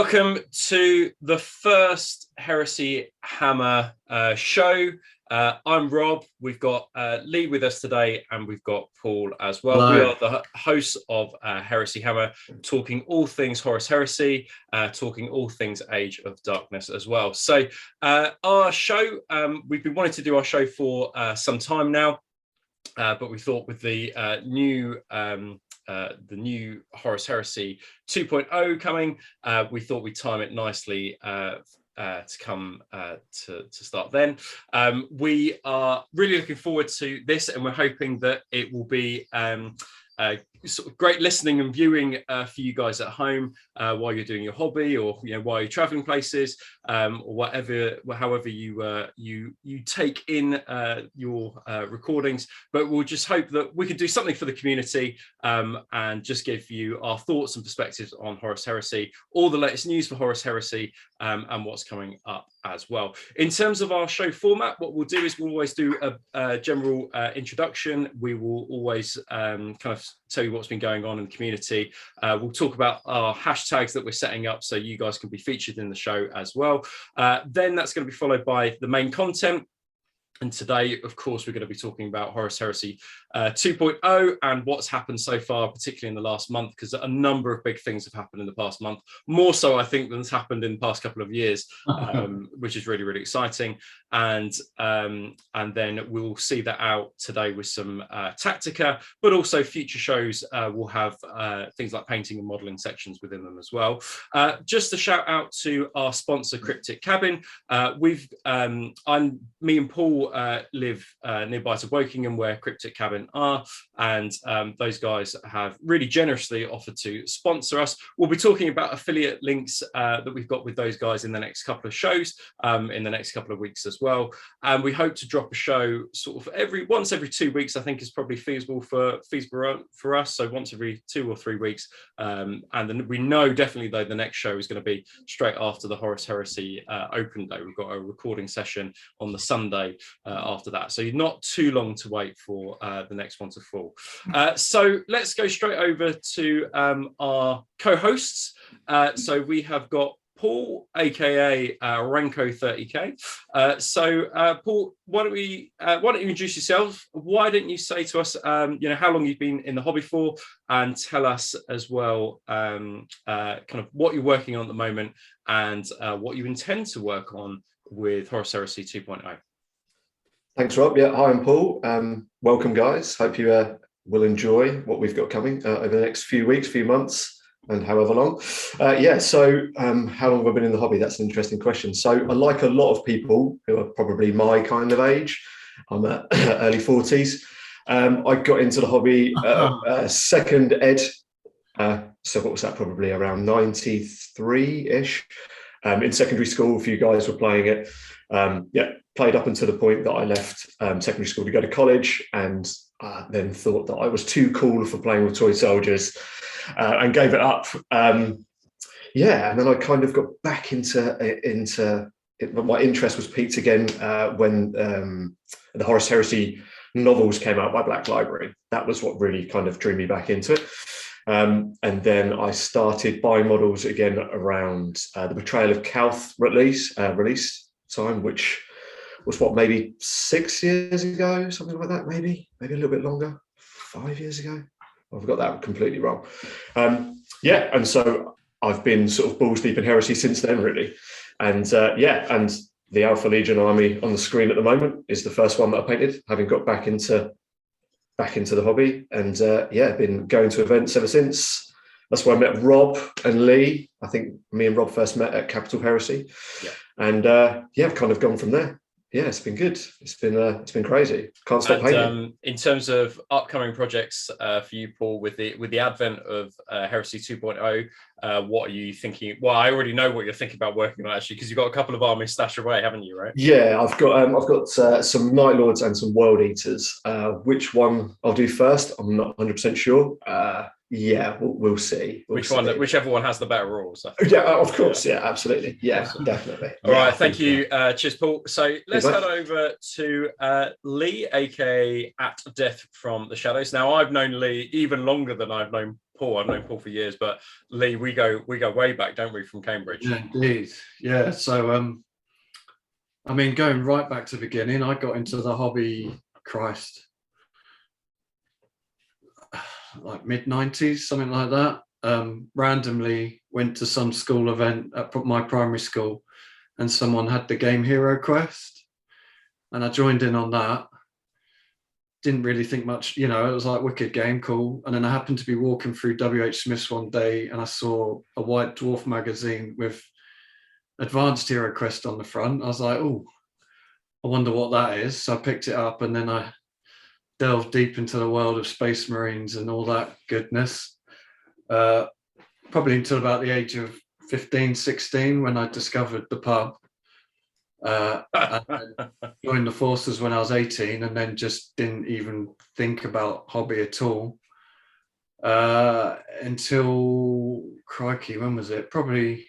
Welcome to the first Heresy Hammer show. I'm Rob. We've got Lee with us today, and we've got Paul as well. Hello. We are the hosts of Heresy Hammer, talking all things Horus Heresy, talking all things Age of Darkness as well. So our show, we've been wanting to do our show for some time now, but we thought with the new Horus Heresy 2.0 coming, we thought we'd time it nicely to come to start then. We are really looking forward to this, and we're hoping that it will be sort of great listening and viewing for you guys at home while you're doing your hobby, or while you're traveling places, or whatever, however you take in your recordings. But we'll just hope that we can do something for the community and just give you our thoughts and perspectives on Horus Heresy, all the latest news for Horus Heresy, and what's coming up as well. In terms of our show format, what we'll do is we'll always do a general introduction. We will always kind of tell you what's been going on in the community. We'll talk about our hashtags that we're setting up so you guys can be featured in the show as well. Then that's going to be followed by the main content. And today, of course, we're going to be talking about Horus Heresy 2.0 and what's happened so far, particularly in the last month, because a number of big things have happened in the past month, more so, I think, than has happened in the past couple of years, which is really, really exciting. And then we'll see that out today with some Tactica, but also future shows will have things like painting and modelling sections within them as well. Just a shout out to our sponsor, Cryptic Cabin. Me and Paul live nearby to Wokingham, where Cryptic Cabin are, and those guys have really generously offered to sponsor us. We'll be talking about affiliate links that we've got with those guys in the next couple of shows, in the next couple of weeks as well. And we hope to drop a show sort of once every 2 weeks. I think is probably feasible for us. So once every 2 or 3 weeks. And then we know definitely though the next show is going to be straight after the Horus Heresy open day. We've got a recording session on the Sunday after that, so you're not too long to wait for the next one to fall. So let's go straight over to our co-hosts. So we have got Paul, aka Ranko 30k. So Paul, why don't you introduce yourself? Why don't you say to us how long you've been in the hobby for, and tell us as well kind of what you're working on at the moment, and what you intend to work on with Horus Heresy 2.0. Thanks, Rob. Yeah, hi, I'm Paul. Welcome, guys. Hope you will enjoy what we've got coming over the next few weeks, few months, and however long. So how long have I been in the hobby? That's an interesting question. So like a lot of people who are probably my kind of age, I'm early 40s. I got into the hobby second ed. So what was that? Probably around 93-ish. In secondary school, a few guys were playing it. Played up until the point that I left secondary school to go to college, and then thought that I was too cool for playing with toy soldiers, and gave it up. And then I kind of got back into it. My interest was piqued again when the Horus Heresy novels came out by Black Library. That was what really kind of drew me back into it. And then I started buying models again around the Betrayal of Calth release time, which was maybe 6 years ago, something like that, maybe a little bit longer, 5 years ago. I've got that completely wrong. And so I've been sort of balls deep in Heresy since then, really. And and the Alpha Legion army on the screen at the moment is the first one that I painted, having got back into the hobby, and been going to events ever since. That's where I met Rob and Lee. I think me and Rob first met at Capital Heresy, and I've kind of gone from there. Yeah, it's been good. It's been crazy. Can't stop painting. In terms of upcoming projects for you, Paul, with the advent of Heresy 2.0, what are you thinking? Well, I already know what you're thinking about working on, actually, because you've got a couple of armies stashed away, haven't you? Right? Yeah, I've got some Night Lords and some World Eaters. Which one I'll do first, I'm not 100% sure. We'll see. Whichever one has the better rules. Yeah, of course. Yeah, absolutely. Yeah, awesome. Definitely. All right, thank you. Cheers, Paul. So let's head over to Lee, aka at Death from the Shadows. Now, I've known Lee even longer than I've known Paul. I've known Paul for years, but Lee, we go way back, don't we, from Cambridge? Yeah, indeed. Yeah. So I mean, going right back to the beginning, I got into the hobby, Christ, like mid-90s, something like that. Randomly went to some school event at my primary school, and someone had the game Hero Quest, and I joined in on that. Didn't really think much, it was like wicked game, cool. And then I happened to be walking through WH Smith's one day, and I saw a White Dwarf magazine with Advanced Hero Quest on the front. I was like, oh, I wonder what that is. So I picked it up, and then I delved deep into the world of Space Marines and all that goodness. Probably until about the age of 15, 16, when I discovered the pub. And joined the forces when I was 18, and then just didn't even think about hobby at all until, crikey, when was it? Probably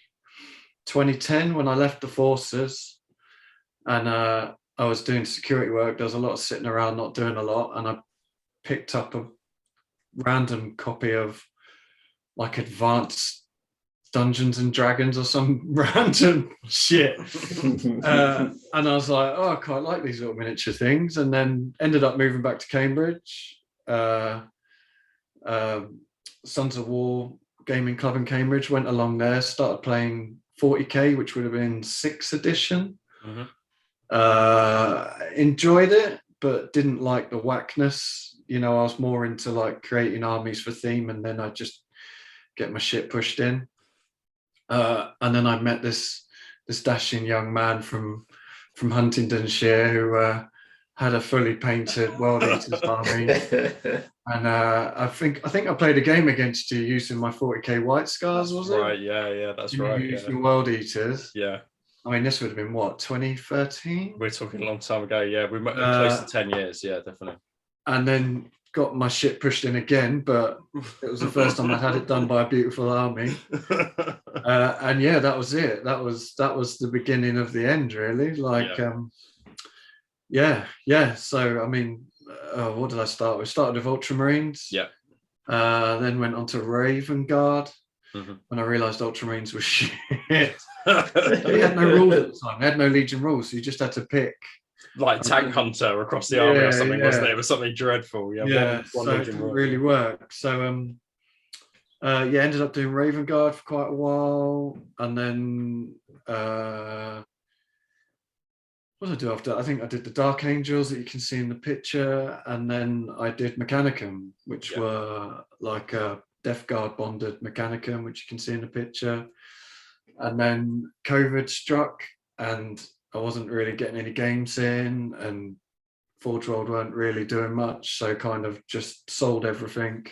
2010, when I left the forces, and I was doing security work. There was a lot of sitting around, not doing a lot, and I picked up a random copy of like Advanced Dungeons and Dragons or some random shit. And I was like, oh, I quite like these little miniature things. And then ended up moving back to Cambridge. Sons of War Gaming Club in Cambridge, went along there, started playing 40k, which would have been 6th edition. Enjoyed it, but didn't like the whackness. I was more into like creating armies for theme, and then I just get my shit pushed in. And then I met this dashing young man from Huntingdonshire who had a fully painted World Eaters army. And I think I played a game against you using my 40k White Scars, was it? Right, yeah, that's right. Using World Eaters. Yeah. I mean, this would have been what, 2013? We're talking a long time ago. Yeah, we might be close to 10 years. Yeah, definitely. And then got my shit pushed in again, but it was the first time I had it done by a beautiful army. And yeah, that was it. That was the beginning of the end, really. Like, yeah. So I mean, what did I start with? Started with Ultramarines. Yeah. Then went on to Raven Guard. When I realised Ultramarines were shit. They had no rules at the time. They had no Legion rules, so you just had to pick. Like Tank Hunter across the army or something, wasn't it? It was something dreadful. Yeah, so it didn't really work. So ended up doing Raven Guard for quite a while, and then what did I do after? I think I did the Dark Angels that you can see in the picture, and then I did Mechanicum, which were like a Death Guard bonded Mechanicum, which you can see in the picture. And then COVID struck, and I wasn't really getting any games in, and Forge World weren't really doing much, so kind of just sold everything.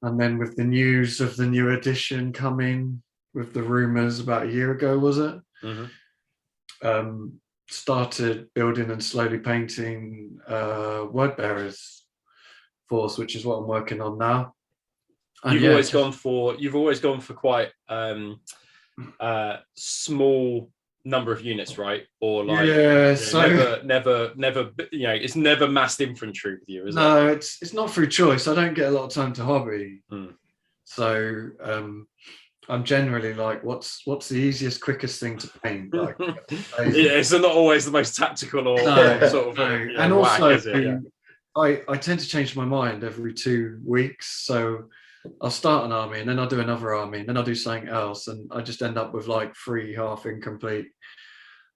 And then with the news of the new edition coming, with the rumours about a year ago, was it? Started building and slowly painting Word Bearers Force, which is what I'm working on now. And you've always gone for quite small number of units, right? Or like never it's never massed infantry with you, is it? No, it's not through choice. I don't get a lot of time to hobby. So I'm generally like, what's the easiest, quickest thing to paint? Like, it's not always the most tactical or sort of and also I tend to change my mind every 2 weeks. So I'll start an army, and then I'll do another army, and then I'll do something else, and I just end up with like 3 half incomplete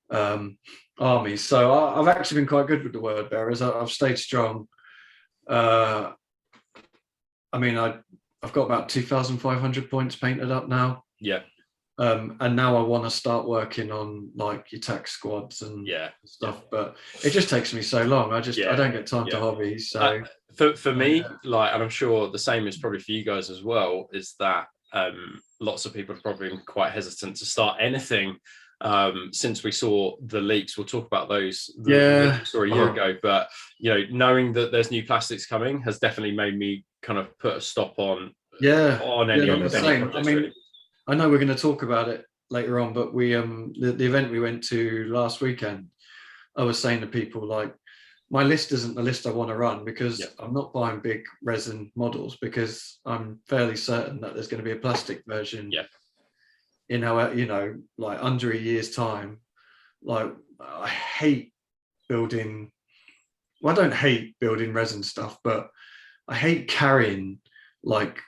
armies. So I've actually been quite good with the Word Bearers. I've stayed strong. I mean, I've got about 2,500 points painted up now. Yeah. And now I want to start working on like your tax squads and stuff, but it just takes me so long. I don't get time to hobby. So for me, like, and I'm sure the same is probably for you guys as well, is that lots of people have probably been quite hesitant to start anything since we saw the leaks. We'll talk about those a year ago, but knowing that there's new plastics coming has definitely made me kind of put a stop on any of the same. I mean, really. I know we're going to talk about it later on, but we the event we went to last weekend, I was saying to people, like, my list isn't the list I want to run, because Yeah. I'm not buying big resin models, because I'm fairly certain that there's going to be a plastic version. Yeah. In our, like under a year's time. Like, I hate building. Well, I don't hate building resin stuff, but I hate carrying like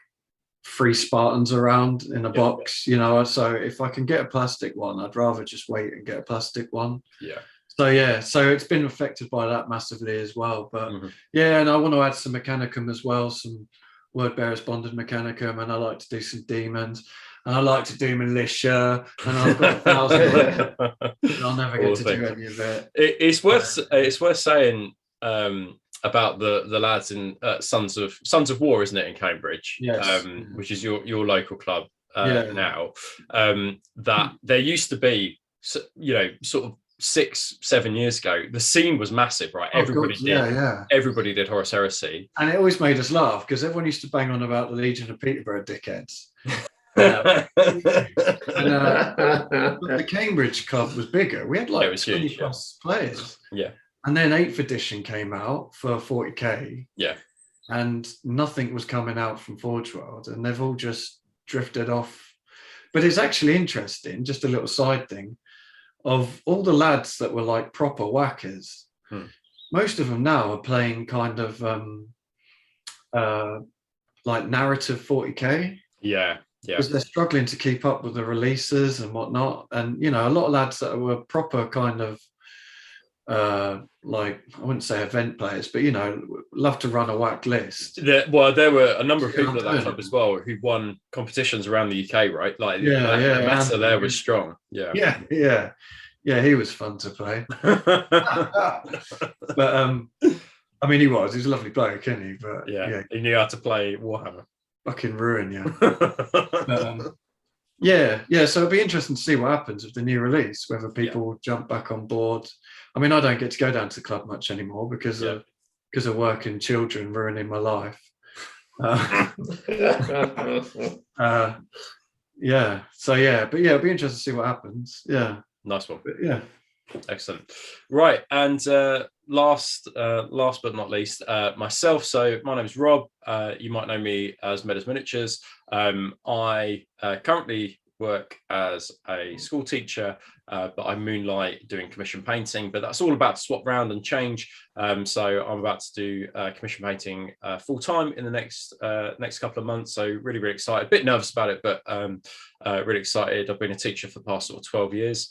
3 Spartans around in a box. So if I can get a plastic one, I'd rather just wait and get a plastic one. Yeah. So it's been affected by that massively as well. But and I want to add some Mechanicum as well, some Word Bearers Bonded Mechanicum, and I like to do some demons, and I like to do militia, and I've got 1,000. I'll never get to do any of it. It's worth saying about the lads in Sons of War, isn't it, in Cambridge? Yes. Which is your local club now. That there used to be, sort of 6-7 years ago, the scene was massive, right? Everybody did Horus Heresy, and it always made us laugh, because everyone used to bang on about the Legion of Peterborough dickheads. But the Cambridge club was bigger. We had like 20 plus players. Yeah. And then 8th edition came out for 40k. Yeah. And nothing was coming out from Forge World, and they've all just drifted off. But it's actually interesting, just a little side thing, of all the lads that were like proper whackers, most of them now are playing kind of like narrative 40k. Yeah. Because they're struggling to keep up with the releases and whatnot. And, a lot of lads that were proper kind of, like, I wouldn't say event players, but, love to run a whack list. There were a number of people at that club as well who won competitions around the UK, right? Like, the meta there was strong. Yeah, he was fun to play. But, I mean, he was a lovely bloke, isn't he? But he knew how to play Warhammer. Fucking ruin, yeah. But, so it'll be interesting to see what happens with the new release, whether people jump back on board. I mean, I don't get to go down to the club much anymore because of work and children ruining my life. But it'll be interesting to see what happens. Yeah, nice one. But, yeah, excellent. Right, and last but not least, myself. So my name is Rob. You might know me as Meadows Miniatures. I currently work as a school teacher, but I moonlight doing commission painting, but that's all about to swap round and change. So I'm about to do commission painting full time in the next couple of months. So really, really excited, a bit nervous about it, but really excited. I've been a teacher for the past sort of 12 years.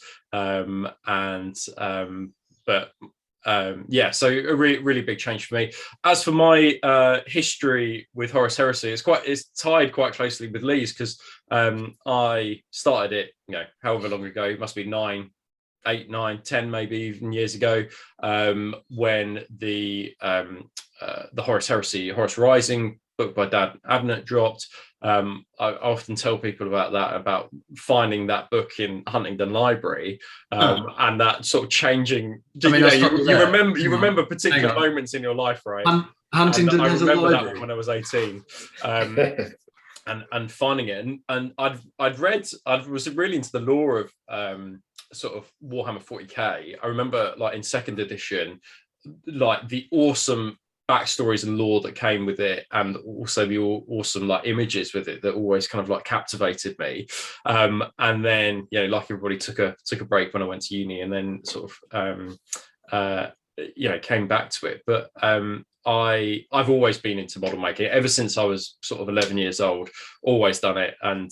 So a really big change for me. As for my history with Horus Heresy, it's tied quite closely with Lee's, because I started it, however long ago, it must be 8, 9, 10 maybe even years ago, when the Horus Heresy, Horus Rising book by Dan Abnett dropped. I often tell people about finding that book in Huntingdon Library, and that sort of changing. You remember particular moments in your life, right? Huntingdon I has a remember library. that when I was 18, and finding it, and I was really into the lore of sort of Warhammer 40k. I remember, like, in 2nd edition, like the awesome backstories and lore that came with it, and also the awesome like images with it that always kind of like captivated me. And then like everybody, took a break when I went to uni, and then sort of came back to it. But I've always been into model making ever since I was sort of 11 years old. Always done it, and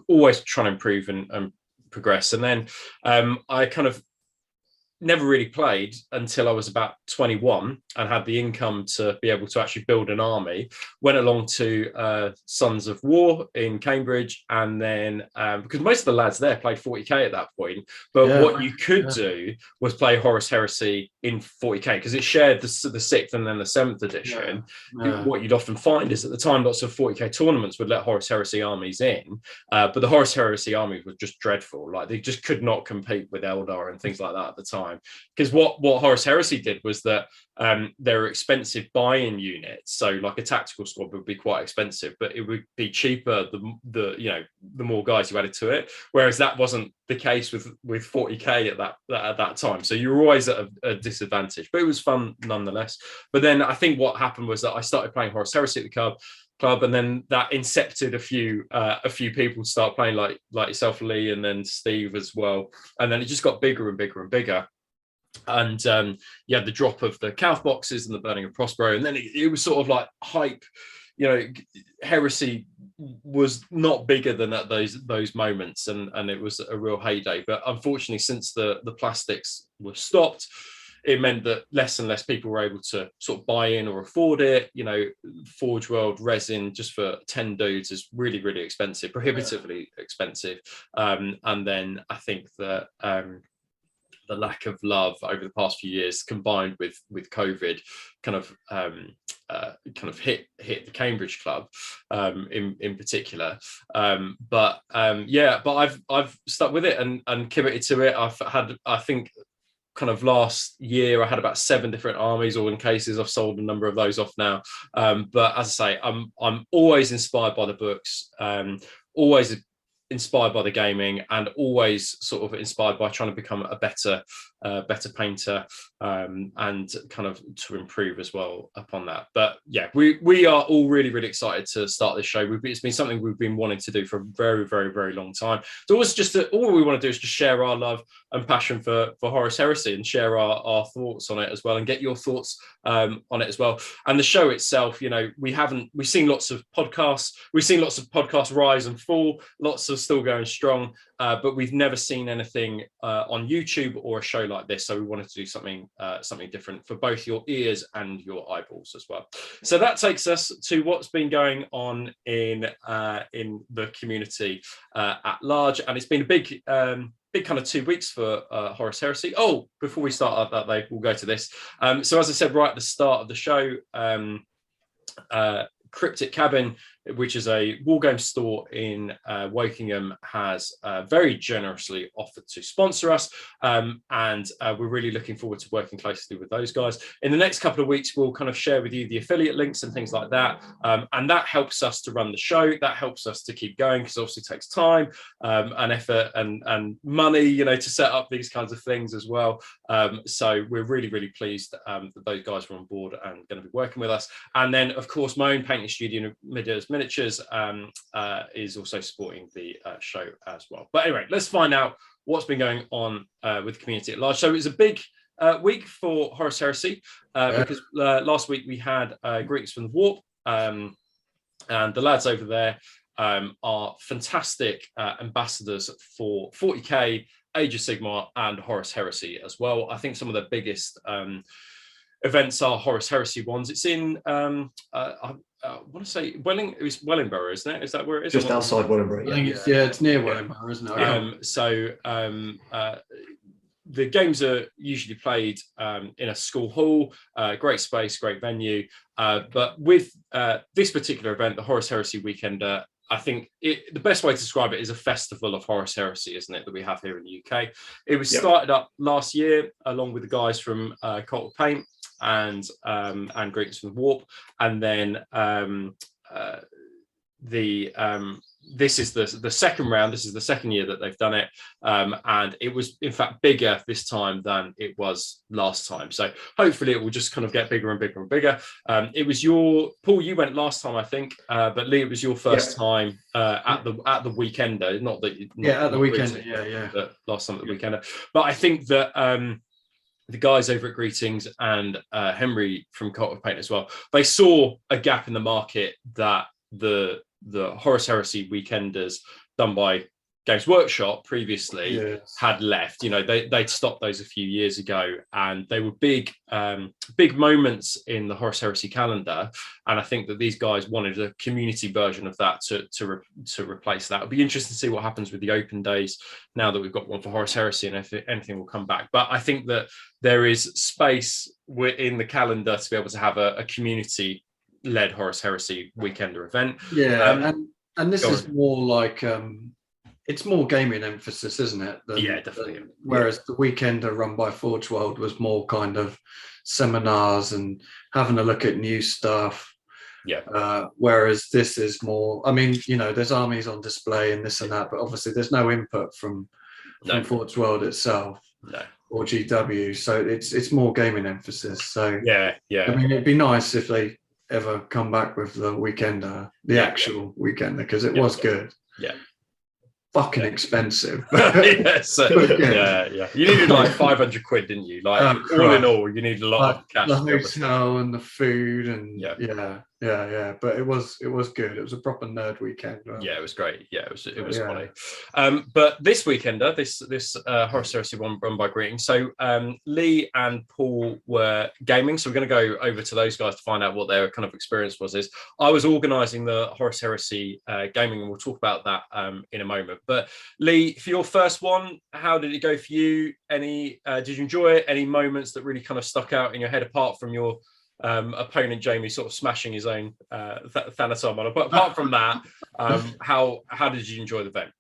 always trying to improve and progress. And then I kind of never really played until I was about 21 and had the income to be able to actually build an army. Went along to Sons of War in Cambridge, and then because most of the lads there played 40k at that point, but what you could do was play Horus Heresy in 40k, because it shared the 6th and then the 7th edition. What you'd often find is at the time lots of 40k tournaments would let Horus Heresy armies in, but the Horus Heresy armies were just dreadful. Like, they just could not compete with Eldar and things like that at the time. time. Because what Horus Heresy did was that there were expensive buy-in units. So like a tactical squad would be quite expensive, but it would be cheaper the more guys you added to it. Whereas that wasn't the case with 40k at that time. So you were always at a disadvantage, but it was fun nonetheless. But then I think what happened was that I started playing Horus Heresy at the club, and then that incepted a few people to start playing, like yourself, Lee, and then Steve as well. And then it just got bigger and bigger and bigger. And you had the drop of the Calf boxes and the burning of Prospero, and then it was sort of like hype. Heresy was not bigger than at those moments, and it was a real heyday. But unfortunately, since the plastics were stopped, it meant that less and less people were able to sort of buy in or afford it. Forge World resin just for 10 dudes is really, really expensive, prohibitively expensive. And then I think that the lack of love over the past few years, combined with COVID, kind of hit the Cambridge club in particular. But I've stuck with it and committed to it. I've had, I think, kind of last year I had about 7 different armies, or in cases I've sold a number of those off now. But as I say, I'm always inspired by the books, always inspired by the gaming, and always sort of inspired by trying to become a better painter, and kind of to improve as well upon that. But yeah, we are all really, really excited to start this show. It's been something we've been wanting to do for a very, very, very long time. So it's just all we want to do is just share our love and passion for Horus Heresy, and share our thoughts on it as well, and get your thoughts on it as well. And the show itself, we've seen lots of podcasts rise and fall, lots of still going strong, but we've never seen anything on YouTube or a show like this. So we wanted to do something different for both your ears and your eyeballs as well. So that takes us to what's been going on in the community at large, and it's been a big kind of 2 weeks for Horus Heresy. Oh, before we start that, we'll go to this. So as I said right at the start of the show, Cryptic Cabin, which is a wargame store in Wokingham, has very generously offered to sponsor us, and we're really looking forward to working closely with those guys. In the next couple of weeks, we'll kind of share with you the affiliate links and things like that, and that helps us to run the show. That helps us to keep going, because obviously it takes time and effort and money, to set up these kinds of things as well. So we're really, really pleased that those guys were on board and going to be working with us. And then, of course, my own painting studio, Miniatures, is also supporting the show as well. But anyway, let's find out what's been going on with the community at large. So it's a big week for Horus Heresy, because last week we had Greetings from the Warp, and the lads over there are fantastic ambassadors for 40k, Age of Sigmar, and Horus Heresy as well. I think some of the biggest events are Horus Heresy ones. It's in I want to say it's Wellingborough, isn't it? Is that where it is? Just outside Wellingborough. I think it's near Wellingborough, isn't it? The games are usually played in a school hall, great space, great venue. But with this particular event, the Horus Heresy Weekender, I think the best way to describe it is a festival of Horus Heresy, isn't it, that we have here in the UK. It was started up last year along with the guys from Cult of Paint and Greetings from the Warp, and then this is the second round. This is the second year that they've done it, and it was in fact bigger this time than it was last time. So hopefully it will just kind of get bigger and bigger and bigger. It was Paul, you went last time, I think, but Lee, it was your first time at the Weekender. Not that at the Weekender, but last time at the Weekender. But I think that the guys over at Greetings and Henry from Cult of Paint as well, they saw a gap in the market that the Horus Heresy Weekenders done by Games Workshop previously had left. They'd stopped those a few years ago, and they were big moments in the Horus Heresy calendar. And I think that these guys wanted a community version of that to replace that. It'll be interesting to see what happens with the open days now that we've got one for Horus Heresy, and if anything will come back. But I think that there is space in the calendar to be able to have a community-led Horus Heresy Weekender event. And this is more like it's more gaming emphasis, isn't it? Yeah, definitely. Whereas the Weekender run by Forge World was more kind of seminars and having a look at new stuff. Yeah. Whereas this is more, I mean, you know, there's armies on display and this and that, but obviously there's no input from Forge World itself or GW, so it's more gaming emphasis. So yeah. I mean, it'd be nice if they ever come back with the Weekender, actual Weekender, because it was good. Yeah. Fucking expensive. Yes. Yeah. You needed like 500 quid, didn't you? Like all in all, you needed a lot of cash. The hotel and the food and but it was good. It was a proper nerd weekend. Yeah, it was great. Yeah, it was funny. But this weekender, this Horus Heresy one run by Greeting. So Lee and Paul were gaming, so we're going to go over to those guys to find out what their kind of experience was. I was organising the Horus Heresy gaming, and we'll talk about that in a moment. But Lee, for your first one, how did it go for you? Did you enjoy it? Any moments that really kind of stuck out in your head, apart from your opponent Jamie sort of smashing his own Thanatar model? But apart from that, how did you enjoy the event?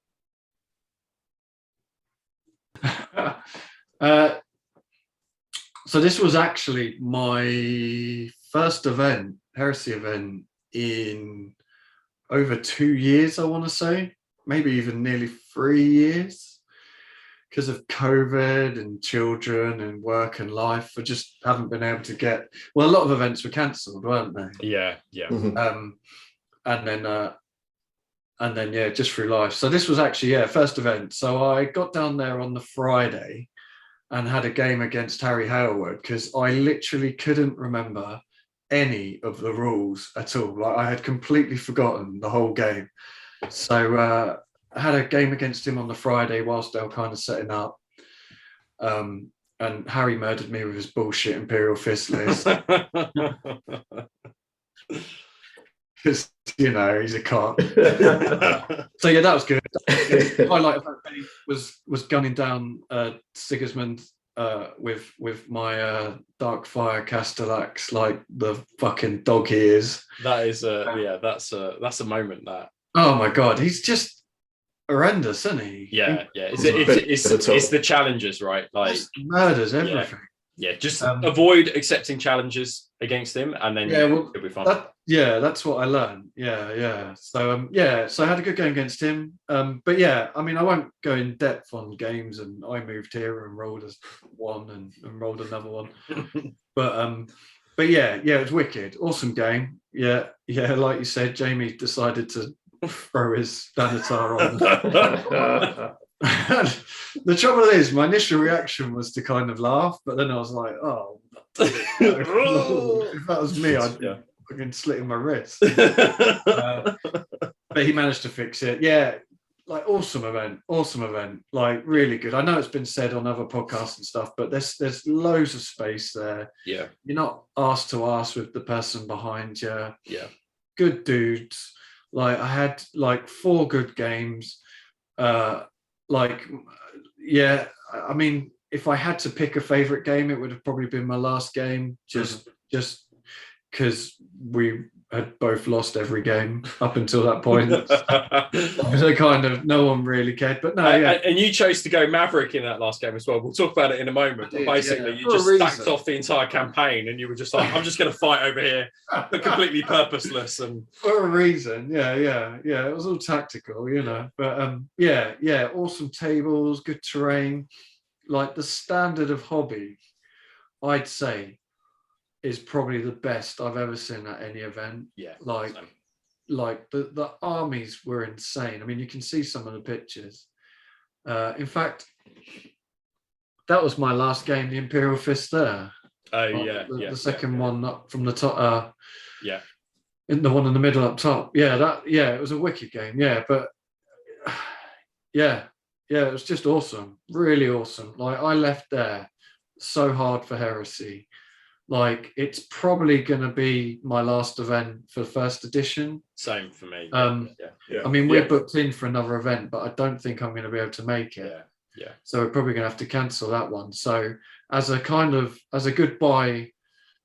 So this was actually my first event, Heresy event, in over 2 years, I want to say, maybe even nearly 3 years. Because of COVID and children and work and life, I just haven't been able to get. Well, a lot of events were cancelled, weren't they? Yeah. Mm-hmm. And then just through life. So this was actually first event. So I got down there on the Friday and had a game against Harry Hailwood, because I literally couldn't remember any of the rules at all. Like, I had completely forgotten the whole game. So I had a game against him on the Friday whilst they were kind of setting up. And Harry murdered me with his bullshit Imperial Fist list. Because, you know, he's a cop. So yeah, that was good. The highlight of that day was gunning down Sigismund with my Dark Fire Castellax like the fucking dog he is. That is that's a moment. That, oh my god, he's just horrendous, isn't he? Yeah. It's the challenges, right? Like, murders everything. Yeah, just avoid accepting challenges against him, and then it'll be fun. That's what I learned. Yeah. So so I had a good game against him. But yeah, I mean, I won't go in depth on games, and I moved here and rolled one and rolled another one. But yeah, it was wicked. Awesome game. Yeah, like you said, Jamie decided to throw his Thanatar on. The trouble is, my initial reaction was to kind of laugh, but then I was like, oh, if that was me, I'd be fucking slitting my wrist. But he managed to fix it. Yeah, like awesome event, like really good. I know it's been said on other podcasts and stuff, but there's loads of space there. Yeah, you're not asked to ask with the person behind you. Yeah, good dudes. Like, I had like 4 good games. I mean, if I had to pick a favorite game, it would have probably been my last game, just because we had both lost every game up until that point. So kind of no one really cared. But no, and you chose to go Maverick in that last game as well. We'll talk about it in a moment. But basically, you just stacked off the entire campaign, and you were just like, I'm just going to fight over here, but completely purposeless. And for a reason, yeah. It was all tactical, you know. But awesome tables, good terrain. Like, the standard of hobby, I'd say, is probably the best I've ever seen at any event. Yeah, like the armies were insane. I mean, you can see some of the pictures. In fact, that was my last game, the Imperial Fist there. The second one up from the top. In the one in the middle up top. It was a wicked game. Yeah, but it was just awesome, really awesome. Like, I left there so hard for Heresy. Like, it's probably going to be my last event for first edition. Same for me. I mean, we're booked in for another event, but I don't think I'm going to be able to make it. Yeah. So we're probably going to have to cancel that one. So as a goodbye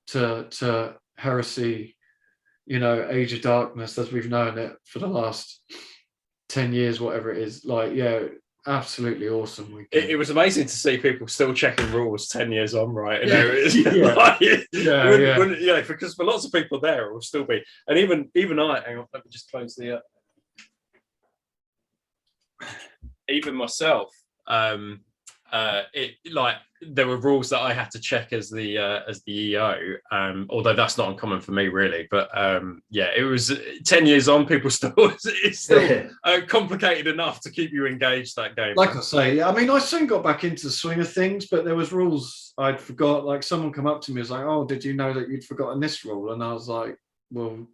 to Heresy, you know, Age of Darkness as we've known it for the last 10 years, whatever it is. Like, yeah, absolutely awesome weekend. It was amazing to see people still checking rules 10 years on, right? And because for lots of people there, it will still be. And even I, hang on, let me just close the even myself, there were rules that I had to check as the EO, although that's not uncommon for me really. But it was 10 years on, people still it's still complicated enough to keep you engaged that game. Like I say, I mean, I soon got back into the swing of things, but there was rules I'd forgot. Like someone come up to me and was like, "Oh, did you know that you'd forgotten this rule?" And I was like, "Well,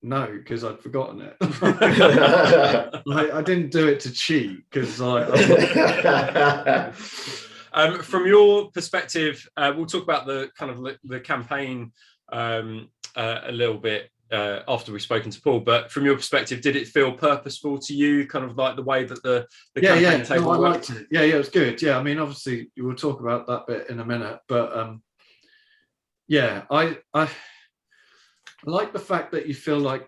no, because I'd forgotten it." I didn't do it to cheat because from your perspective, we'll talk about the kind of the campaign a little bit after we've spoken to Paul. But from your perspective, did it feel purposeful to you, kind of like the way that the campaign table I worked? liked it. Yeah, it was good. Yeah, I mean, obviously, we'll talk about that bit in a minute. But I like the fact that you feel like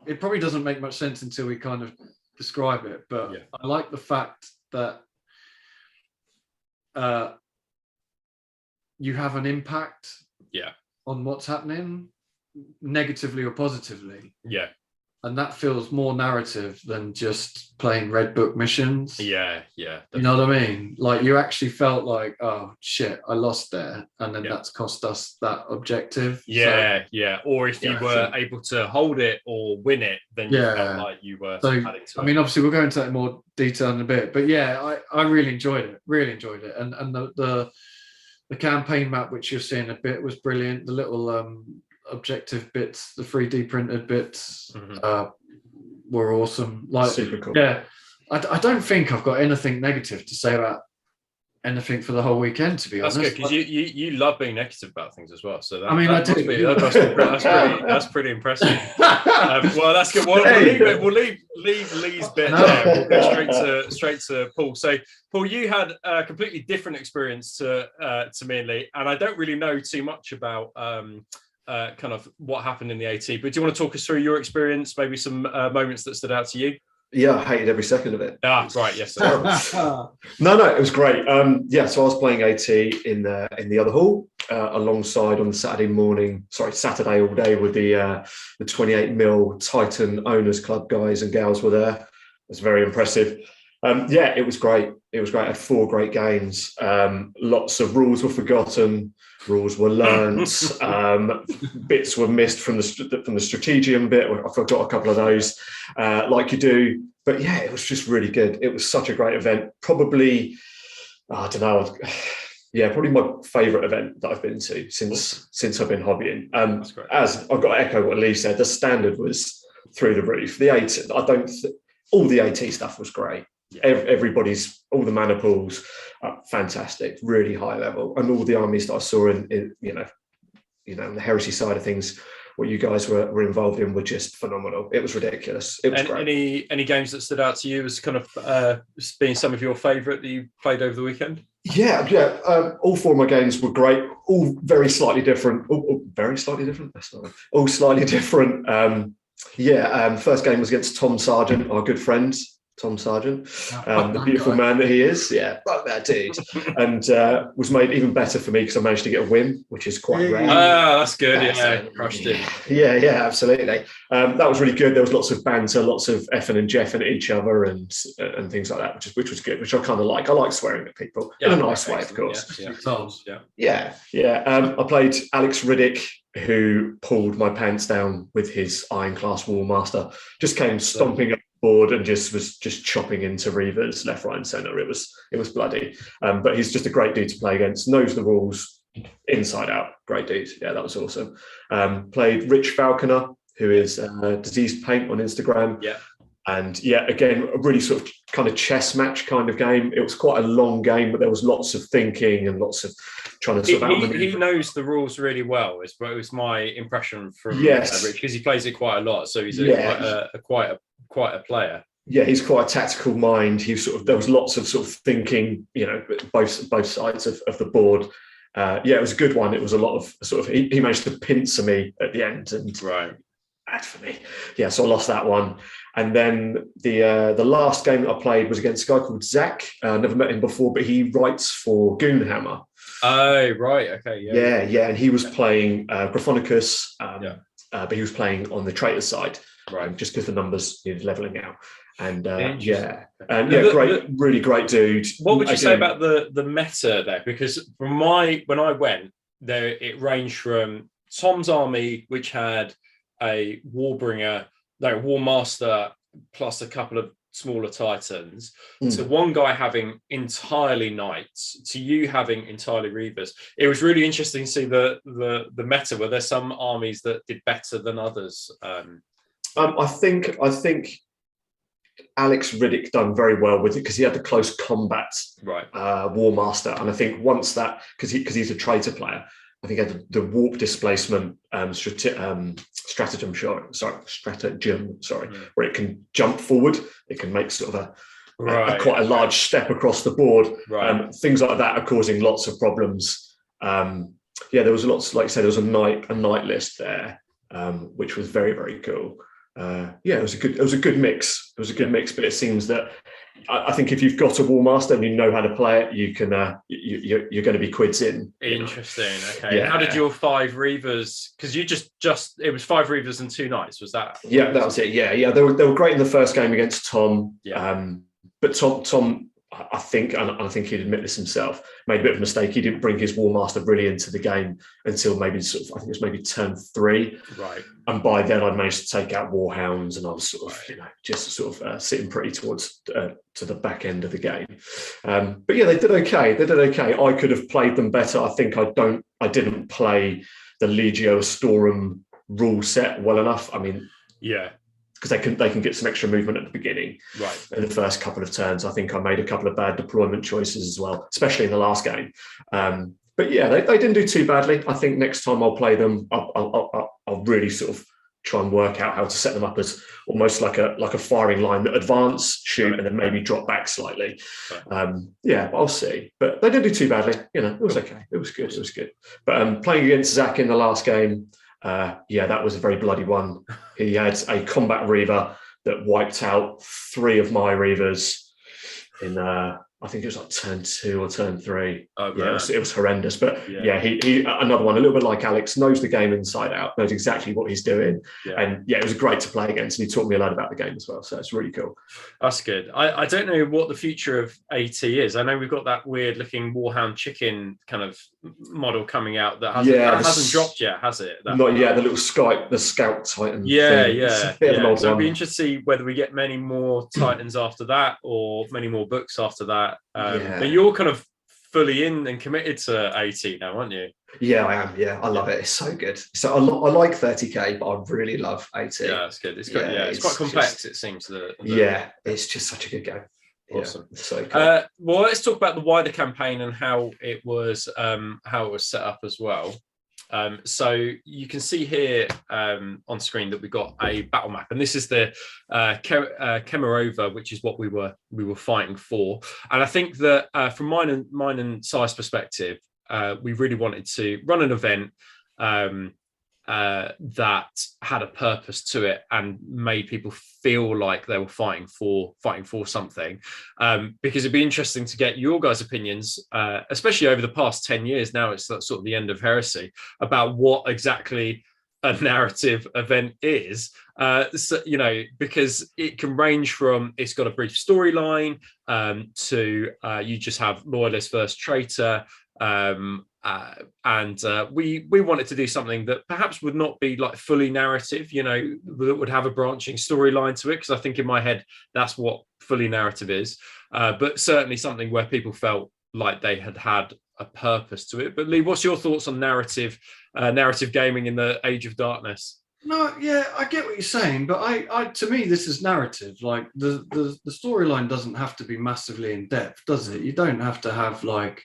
it probably doesn't make much sense until we kind of describe it. But I like the fact that you have an impact on what's happening, negatively or positively. Yeah. And that feels more narrative than just playing red book missions. Yeah. You know what I mean? Like you actually felt like, oh shit, I lost there, and then that's cost us that objective. Or if you were able to hold it or win it, then you felt like you were adding to it. I mean, obviously we'll go into that in more detail in a bit, but I really enjoyed it. And the campaign map, which you're seeing a bit, was brilliant. The little objective bits, the 3D printed bits, were awesome. Like, super cool. Yeah, I don't think I've got anything negative to say about anything for the whole weekend, to be honest. That's good, because you love being negative about things as well. So that's pretty impressive. Well, that's good. We'll leave Lee's bit there. We'll go straight to Paul. So, Paul, you had a completely different experience to me and Lee, and I don't really know too much about kind of what happened in the AT, but do you want to talk us through your experience, maybe some moments that stood out to you? Yeah, I hated every second of it. Right, yes. No, it was great. So I was playing AT in the other hall alongside on the Saturday all day with the 28mm Titan Owners Club guys and gals were there. It was very impressive. It was great. I had 4 great games. Lots of rules were forgotten, rules were learned, bits were missed from the strategium bit. I forgot a couple of those, like you do. But it was just really good. It was such a great event. Probably, I don't know. Probably my favourite event that I've been to since I've been hobbying. As I've got to echo what Lee said, the standard was through the roof. All the AT stuff was great. All the mana pools, fantastic, really high level, and all the armies that I saw in the heresy side of things, what you guys were involved in, were just phenomenal. It was ridiculous. It was great. Any games that stood out to you as kind of being some of your favourite that you played over the weekend? All 4 of my games were great. All very slightly different. Very slightly different. That's not right. All slightly different. First game was against Tom Sargent, our good friend. Tom Sargent, the beautiful man that he is. Yeah, fuck that dude. And was made even better for me because I managed to get a win, which is quite rare. That's good. Crushed it. Yeah, absolutely. That was really good. There was lots of banter, lots of effing and jeffing at each other and things like that, which was good, which I kind of like. I like swearing at people in a nice way, of course. I played Alex Riddick, who pulled my pants down with his Iron Class Warmaster. Just came stomping up board and was chopping into Reavers left, right, and centre. It was bloody. But he's just a great dude to play against. Knows the rules inside out. Great dude. Yeah, that was awesome. Played Rich Falconer, who is Diseased Paint on Instagram. Yeah. And again, a really sort of kind of chess match kind of game. It was quite a long game, but there was lots of thinking and lots of trying to sort of. He knows the rules really well. It was my impression from Rich, because he plays it quite a lot. So he's quite a player. Yeah, he's quite a tactical mind. There was lots of sort of thinking, both sides of the board. It was a good one. It was a lot of sort of. He managed to pincer me at the end and bad for me. So I lost that one. And then the last game that I played was against a guy called Zach. Never met him before, but he writes for Goonhammer. Oh, right. Okay. Yeah. And he was playing Gryphonicus, but he was playing on the traitor side, right? Just because the numbers needed leveling out. And really great dude. What would you say about the meta there? Because when I went there, it ranged from Tom's army, which had a Warbringer, War Master plus a couple of smaller Titans, to one guy having entirely Knights, to you having entirely Reavers. It was really interesting to see the meta. Were there some armies that did better than others? I think Alex Riddick done very well with it because he had the close combat War Master, and I think once that, because he's a traitor player, I think he had the warp displacement stratagem, where it can jump forward. It can make sort of quite a large step across the board. Things like that are causing lots of problems. There was lots, like I said, there was a knight list there, which was very, very cool. It was a good mix. It was a good mix, but it seems that I think if you've got a War Master and you know how to play it, you can you're going to be quids in. Interesting. Okay. Yeah. How did your 5 Reavers? Because you just it was 5 Reavers and 2 Knights. Was that? Yeah, that was it. Yeah. They were great in the first game against Tom. Yeah. But Tom, I think he'd admit this himself, made a bit of a mistake. He didn't bring his War Master really into the game until maybe I think it was maybe turn 3. Right. And by then I'd managed to take out Warhounds, and I was sort of, just sort of sitting pretty towards to the back end of the game. But yeah, they did okay. I could have played them better. I think I didn't play the Legio Astorum rule set well enough. I mean, yeah. Because they can get some extra movement at the beginning, right? In the first couple of turns, I think I made a couple of bad deployment choices as well, especially in the last game. But yeah, they didn't do too badly. I think next time I'll play them, I'll really sort of try and work out how to set them up as almost like a firing line that advance, shoot, and then maybe drop back slightly. But I'll see. But they didn't do too badly. It was okay. It was good. But playing against Zach in the last game. That was a very bloody one. He had a combat Reaver that wiped out 3 of my Reavers in I think it was like turn 2 or turn 3. It was horrendous. But he another one, a little bit like Alex, knows the game inside out, knows exactly what he's doing. And it was great to play against, and he taught me a lot about the game as well. So it's really cool. That's good. I don't know what the future of AT is. I know we've got that weird looking Warhound chicken kind of model coming out that hasn't dropped yet, has it? Not yet. The little Scout Titan. So it'd be interesting to see whether we get many more Titans after that, or many more books after that. But you're kind of fully in and committed to AT now, aren't you? Yeah, I am. Yeah, I love it. It's so good. So I like 30k, but I really love AT. Yeah, it's good. It's good. It's quite complex. It seems. It's just such a good game. Awesome. So cool. Well, let's talk about the wider campaign and how it was set up as well. So you can see here on screen that we've got a battle map, and this is the Kemerova, which is what we were fighting for. And I think that from mine and Si's perspective, we really wanted to run an event that had a purpose to it and made people feel like they were fighting for something, because it'd be interesting to get your guys' opinions, especially over the past 10 years. Now it's sort of the end of Heresy, about what exactly a narrative event is, because it can range from it's got a brief storyline to you just have loyalist versus traitor. We wanted to do something that perhaps would not be like fully narrative, that would have a branching storyline to it, because I think in my head that's what fully narrative is, but certainly something where people felt like they had a purpose to it. But Lee, what's your thoughts on narrative gaming in the age of darkness? No, yeah, I get what you're saying, but I to me this is narrative. Like the storyline doesn't have to be massively in depth, does it? You don't have to have like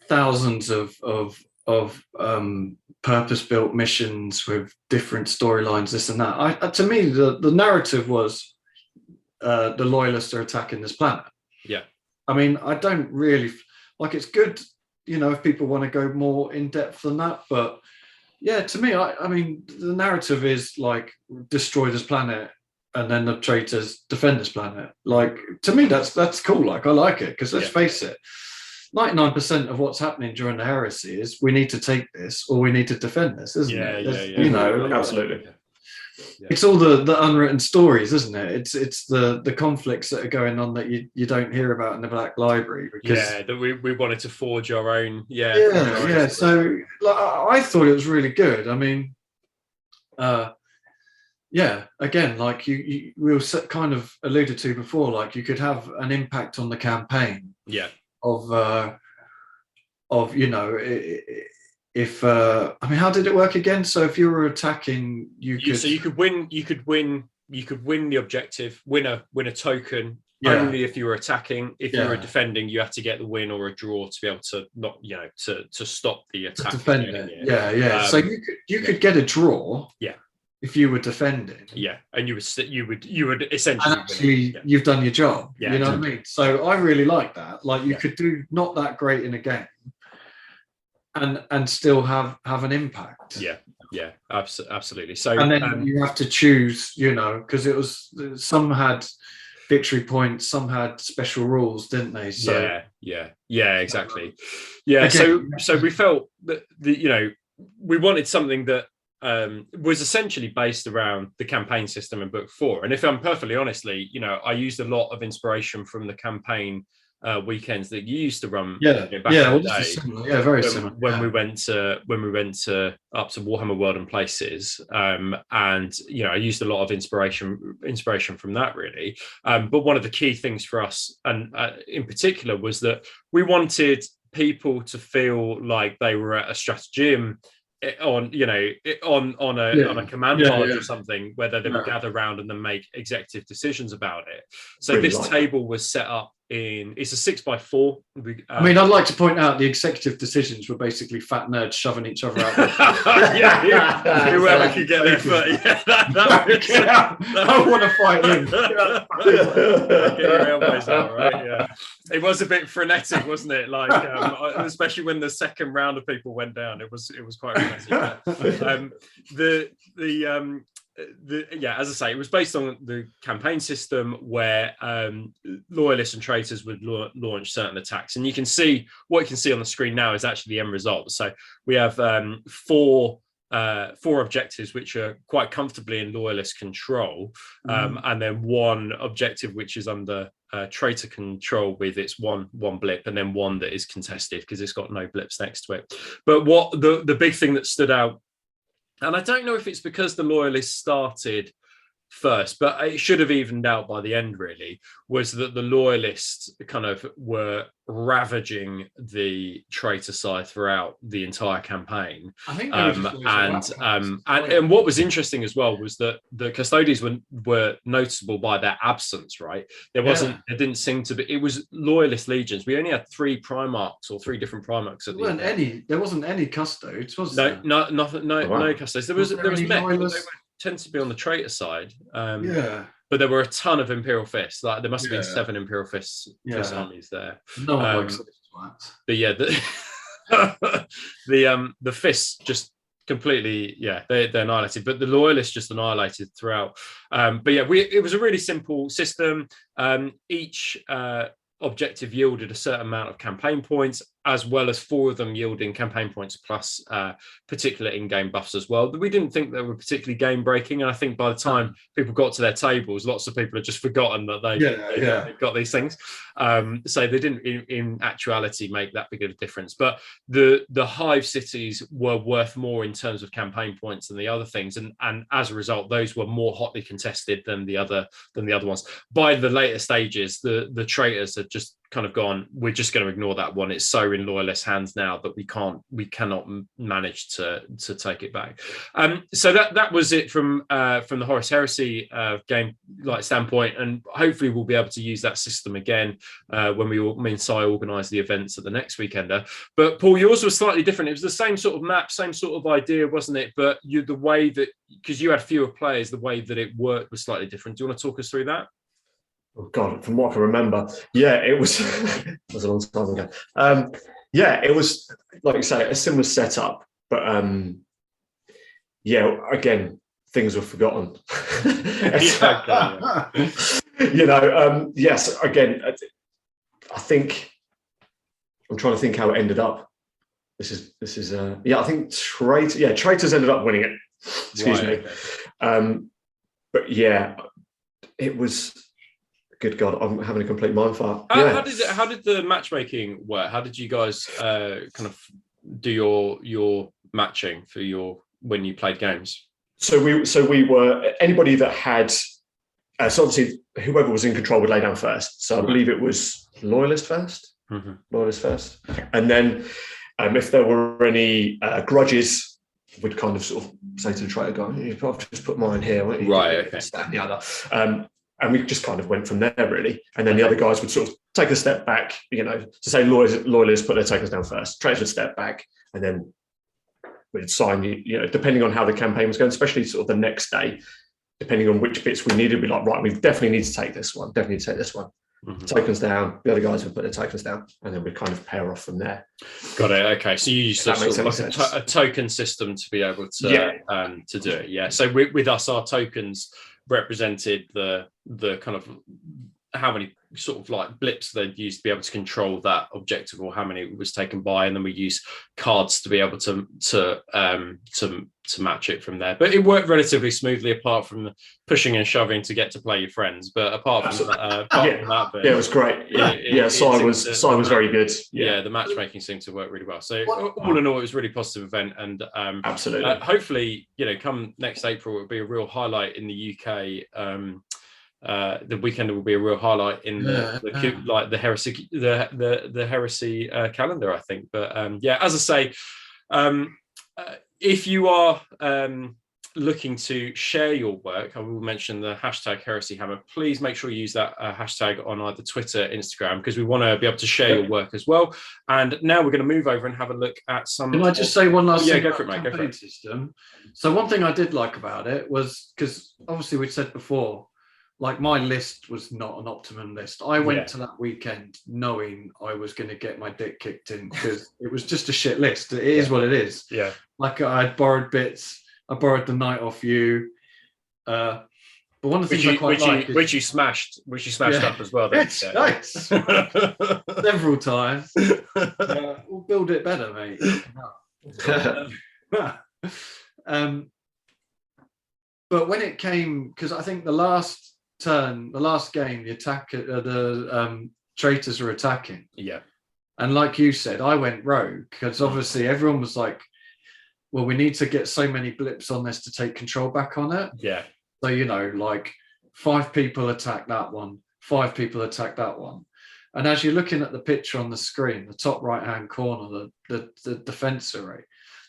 thousands of purpose-built missions with different storylines, this and that. To me, the narrative was the loyalists are attacking this planet. Yeah. I mean, I don't really like. It's good, if people want to go more in depth than that. But yeah, to me, I mean, the narrative is like destroy this planet and then the traitors defend this planet. Like, to me, that's cool. Like, I like it, because let's face it, 99% of what's happening during the heresy is we need to take this or we need to defend this, isn't it? Yeah. You know, absolutely. Yeah. It's all the unwritten stories, isn't it? It's the conflicts that are going on that you don't hear about in the Black Library, because that we wanted to forge our own. So like, I thought it was really good. I mean, again, like we were kind of alluded to before, like you could have an impact on the campaign. Of you know, if I mean, how did it work again? So if you were attacking, you could win the objective, win a token. Only if you were attacking. If you were defending, you had to get the win or a draw to be able to not, to stop the attack. Defend it. So you could get a draw. If you were defending, and you would essentially, and actually you've done your job. You know what I mean? So I really like that. Like, you could do not that great in a game, and still have an impact. Absolutely. So, and then you have to choose, because it was, some had victory points, some had special rules, didn't they? So exactly. So we felt that we wanted something that was essentially based around the campaign system in book 4. And if I'm perfectly honestly, I used a lot of inspiration from the campaign weekends that you used to run back in the day. Similar. Very similar. When we went to up to Warhammer World and Places, and I used a lot of inspiration from that, really. But one of the key things for us, and in particular, was that we wanted people to feel like they were at a stratagem on a command barge or something, whether they would gather around and then make executive decisions about it. So really, this table was set up it's a 6x4. I mean, I'd like to point out the executive decisions were basically fat nerds shoving each other out. Whoever could get their foot. I want to fight him. Get your elbows out, right? It was a bit frenetic, wasn't it? Like, especially when the second round of people went down, it was quite frenetic. As I say, it was based on the campaign system where loyalists and traitors would launch certain attacks, and what you can see on the screen now is actually the end result. So we have four objectives which are quite comfortably in loyalist control, and then one objective which is under traitor control with its one blip, and then one that is contested because it's got no blips next to it. But what the big thing that stood out, and I don't know if it's because the loyalists started first, but it should have evened out by the end, really, was that the loyalists kind of were ravaging the traitor side throughout the entire campaigin. I think and what was interesting as well was that the custodians were noticeable by their absence, right? There didn't seem to be, it was loyalist legions. We only had 3 primarchs or 3 different primarchs at the end. There wasn't any custodes, was there? there? No custodes. There was mech. Tend to be on the traitor side, but there were a ton of Imperial Fists. Like, there must have been 7 Imperial Fist armies there. No one likes that. But the Fists just completely they're annihilated, but the loyalists just annihilated throughout. It was a really simple system. Each objective yielded a certain amount of campaign points, as well as 4 of them yielding campaign points plus particular in-game buffs as well. We didn't think they were particularly game-breaking, and I think by the time people got to their tables, lots of people had just forgotten that they got these things. So they didn't, in actuality, make that big of a difference. But the Hive cities were worth more in terms of campaign points than the other things, and as a result, those were more hotly contested than the other ones. By the later stages, the traitors had just kind of gone, we're just going to ignore that one. It's so in loyalist hands now that we cannot manage to take it back. So that was it from the Horus Heresy game like standpoint, and hopefully we'll be able to use that system again when me and Si organise the events at the next weekender. But Paul, yours was slightly different. It was the same sort of map, same sort of idea, wasn't it? But the way that, because you had fewer players, the way that it worked was slightly different. Do you want to talk us through that? Oh God, from what I can remember, it was it was a long time ago. It was, like you say, a similar setup, but again, things were forgotten. Yeah, okay, Yes, again, I think I'm trying to think how it ended up. This is I think Traitors ended up winning it. Excuse me. Okay. But yeah, it was, good God, I'm having a complete mind fart. How did the matchmaking work? How did you guys kind of do your matching for when you played games? So we were, anybody that had, so obviously whoever was in control would lay down first. So I believe it was Loyalist first. Mm-hmm. Loyalist first. And then if there were any grudges, we'd kind of sort of say to the traitor guy, "You probably just put mine here, won't you?" Right, okay. That and the other. And we just kind of went from there, really. And then the other guys would sort of take a step back, to say loyalists put their takers down first. Traitors would step back, and then we'd sign, depending on how the campaign was going, especially sort of the next day, depending on which bits we needed, we'd be like, right, we definitely need to take this one, Mm-hmm. Tokens down, the other guys would put their tokens down, and then we kind of pair off from there. Got it. Okay, so you used sort of like a token system to be able to do it. Yeah. So with us, our tokens represented the kind of how many sort of like blips they'd used to be able to control that objective, or how many was taken by, and then we use cards to be able to match it from there. But it worked relatively smoothly, apart from the pushing and shoving to get to play your friends. But apart from that bit, it was great. Sai was very good. Yeah, the matchmaking seemed to work really well. So all in all, it was a really positive event, and absolutely. Hopefully, come next April, it'll be a real highlight in the UK. The weekend will be a real highlight in the heresy the heresy calendar, I think. But as I say, if you are looking to share your work, I will mention the hashtag heresyhammer. Please make sure you use that hashtag on either Twitter, Instagram, because we want to be able to share your work as well. And now we're going to move over and have a look at some. Can I just say one last thing? Go for it, mate. Go for it. System. So one thing I did like about it was, because obviously we said before, like, my list was not an optimum list. I went to that weekend knowing I was going to get my dick kicked in, because it was just a shit list. It is what it is. Yeah. Like, I borrowed bits. I borrowed the night off you. But one of the things I quite like which you smashed up as well. Then, nice. Several times. We'll build it better, mate. But when it came, because I think the last game, the traitors were attacking. Yeah. And like you said, I went rogue, because obviously everyone was like, well, we need to get so many blips on this to take control back on it. Yeah. So, like 5 people attack that one, 5 people attack that one. And as you're looking at the picture on the screen, the top right-hand corner, the defense array,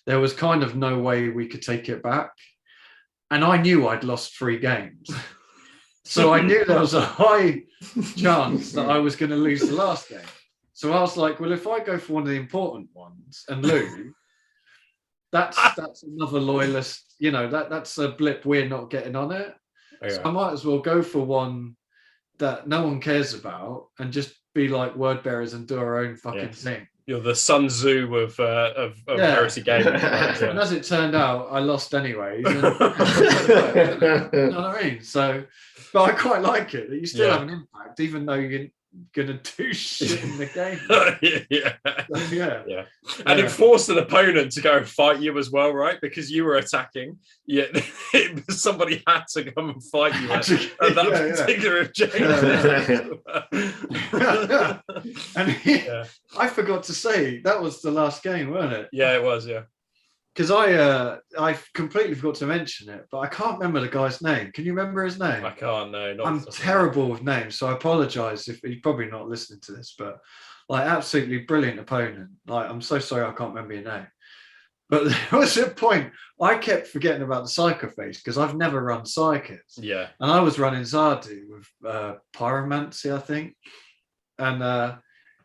there was kind of no way we could take it back. And I knew I'd lost 3 games. So I knew there was a high chance that I was going to lose the last game. So I was like, well, if I go for one of the important ones and lose, that's another loyalist, that's a blip we're not getting on it. Yeah. So I might as well go for one that no one cares about and just be like word bearers and do our own fucking thing. You're the Sun Tzu of heresy gaming. And as it turned out, I lost anyway. You know what I mean? So, but I quite like it that you still have an impact, even though you're gonna do shit in the game. And it forced an opponent to go and fight you as well, right? Because you were attacking. Yeah, somebody had to come and fight you at that particular objective. And I forgot to say that was the last game, wasn't it? Yeah, it was. Yeah. Because I completely forgot to mention it, but I can't remember the guy's name. Can you remember his name? I can't. No, I'm terrible with names, so I apologise if he's probably not listening to this. But like, absolutely brilliant opponent. Like, I'm so sorry I can't remember your name. But there was a point I kept forgetting about the Psychophage, because I've never run Psychics. Yeah. And I was running Zardu with Pyromancy, I think, and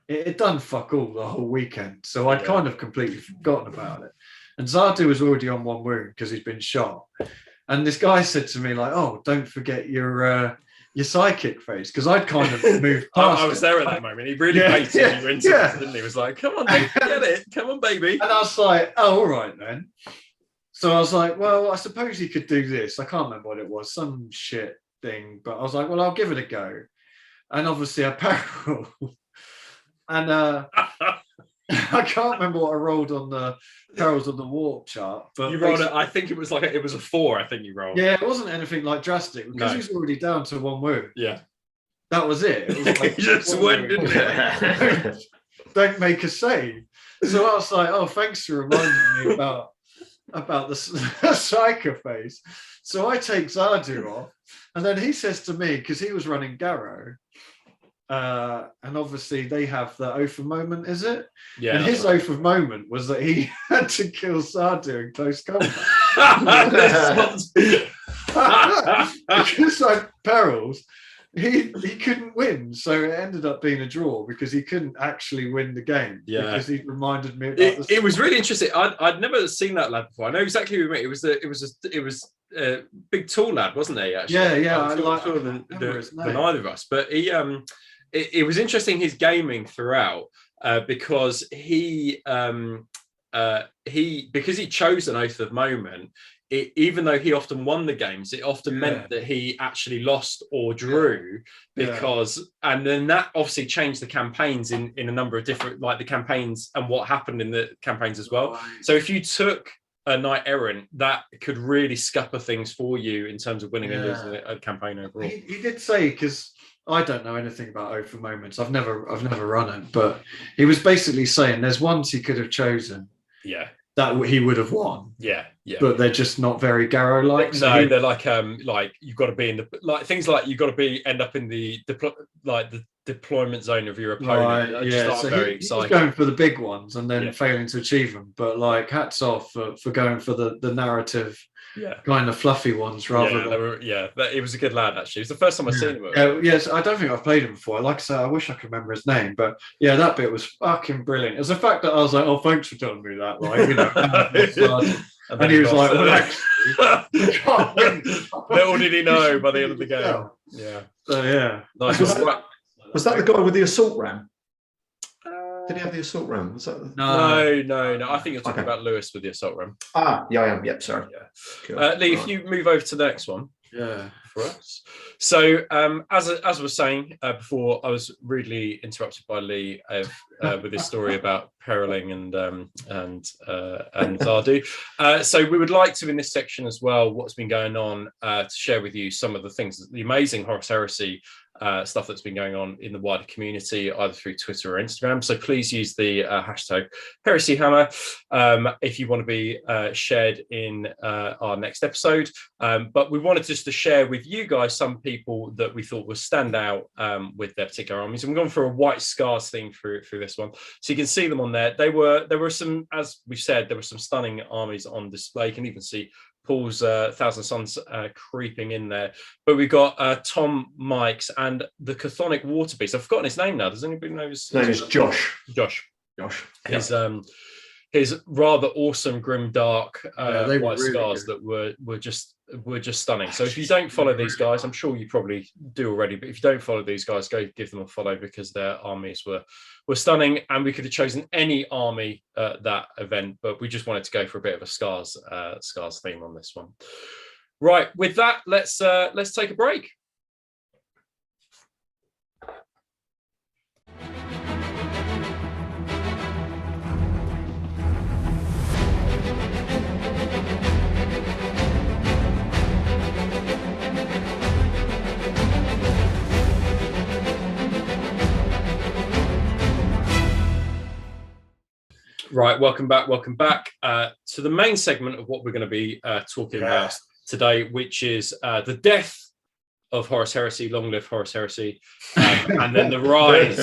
it done fuck all the whole weekend. So I'd kind of completely forgotten about it. And Zardu was already on 1 wound because he'd been shot. And this guy said to me, like, oh, don't forget your psychic phase, because I'd kind of moved past I was there at that moment. He really baited you into it, didn't he? He was like, come on, get it. Come on, baby. And I was like, oh, all right then. So I was like, well, I suppose you could do this. I can't remember what it was, some shit thing. But I was like, well, I'll give it a go. And obviously I peril. And I can't remember what I rolled on the perils of the warp chart. But you rolled it. I think it was it was a 4. I think you rolled. Yeah, it wasn't anything like drastic because he's already down to 1 wound. Yeah, that was it. It was like, just went, didn't it? Don't make a save. So I was like, oh, thanks for reminding me about the psycho phase. So I take Zardu off, and then he says to me, because he was running Garrow, and obviously they have the oath of moment, is it? Yeah. And his oath of moment was that he had to kill Zardu in close combat. Because like perils, he couldn't win, so it ended up being a draw because he couldn't actually win the game. Yeah, because he reminded me about it was really interesting. I'd never seen that lad before. I know exactly who it was. It was a big tall lad, wasn't he? Actually, yeah. I like taller than either of us. But he it was interesting his gaming throughout because he because he chose an oath of moment. Even though he often won the games, it often meant that he actually lost or drew because, and then that obviously changed the campaigns in a number of different, like the campaigns and what happened in the campaigns as well. Right. So if you took a knight errant, that could really scupper things for you in terms of winning and losing a campaign overall. He did say, because I don't know anything about oath of moments. I've never run it, but he was basically saying there's ones he could have chosen. Yeah. That he would have won. Yeah. But they're just not very Garrow-like. No, they're like you've got to be in the things like you've got to end up in the deployment zone of your opponent. Right, yeah. So very he was going for the big ones and then failing to achieve them. But like, hats off for going for the narrative. Kind of fluffy ones rather than... it was a good lad actually. It was the first time I've seen him. Yes, I don't think I've played him before. Like I said, I wish I could remember his name, but yeah, that bit was fucking brilliant. It was the fact that I was like, oh, thanks for telling me that, like, you know. And he was like, well, actually, you can't win. Little did he know by the end of the game. Yeah. So yeah. Nice. Was that the guy with the assault ram? Did he have the assault ram? Was that No. I think you're talking about Lewis with the assault ram. Ah, yeah, I am. Yep, sorry. Yeah. Cool. Lee, if you move over to the next one. Yeah. For us. So, as I was saying before, I was rudely interrupted by Lee with this story about periling and Zardu. So, we would like to, in this section as well, what's been going on, to share with you some of the things, the amazing Horus Heresy stuff that's been going on in the wider community, either through Twitter or Instagram. So please use the hashtag heresyhammer if you want to be shared in our next episode. But we wanted just to share with you guys some people that we thought would stand out with their particular armies. And we've gone for a white scars theme through this one. So you can see them on there. There were some, as we've said, there were some stunning armies on display. You can even see Paul's Thousand Suns creeping in there. But we've got Tom Mikes and the Chthonic Water Beast. I've forgotten his name now. Does anybody know his name? Is Josh. Josh. His rather awesome grim dark white scars that were just stunning. So if you don't follow these guys, I'm sure you probably do already, but if you don't follow these guys, go give them a follow because their armies were stunning, and we could have chosen any army at that event, but we just wanted to go for a bit of a scars theme on this one. Right, with that, let's take a break. Right, welcome back to the main segment of what we're going to be talking about today, which is the death of Horus Heresy, long live Horus Heresy, and then the rise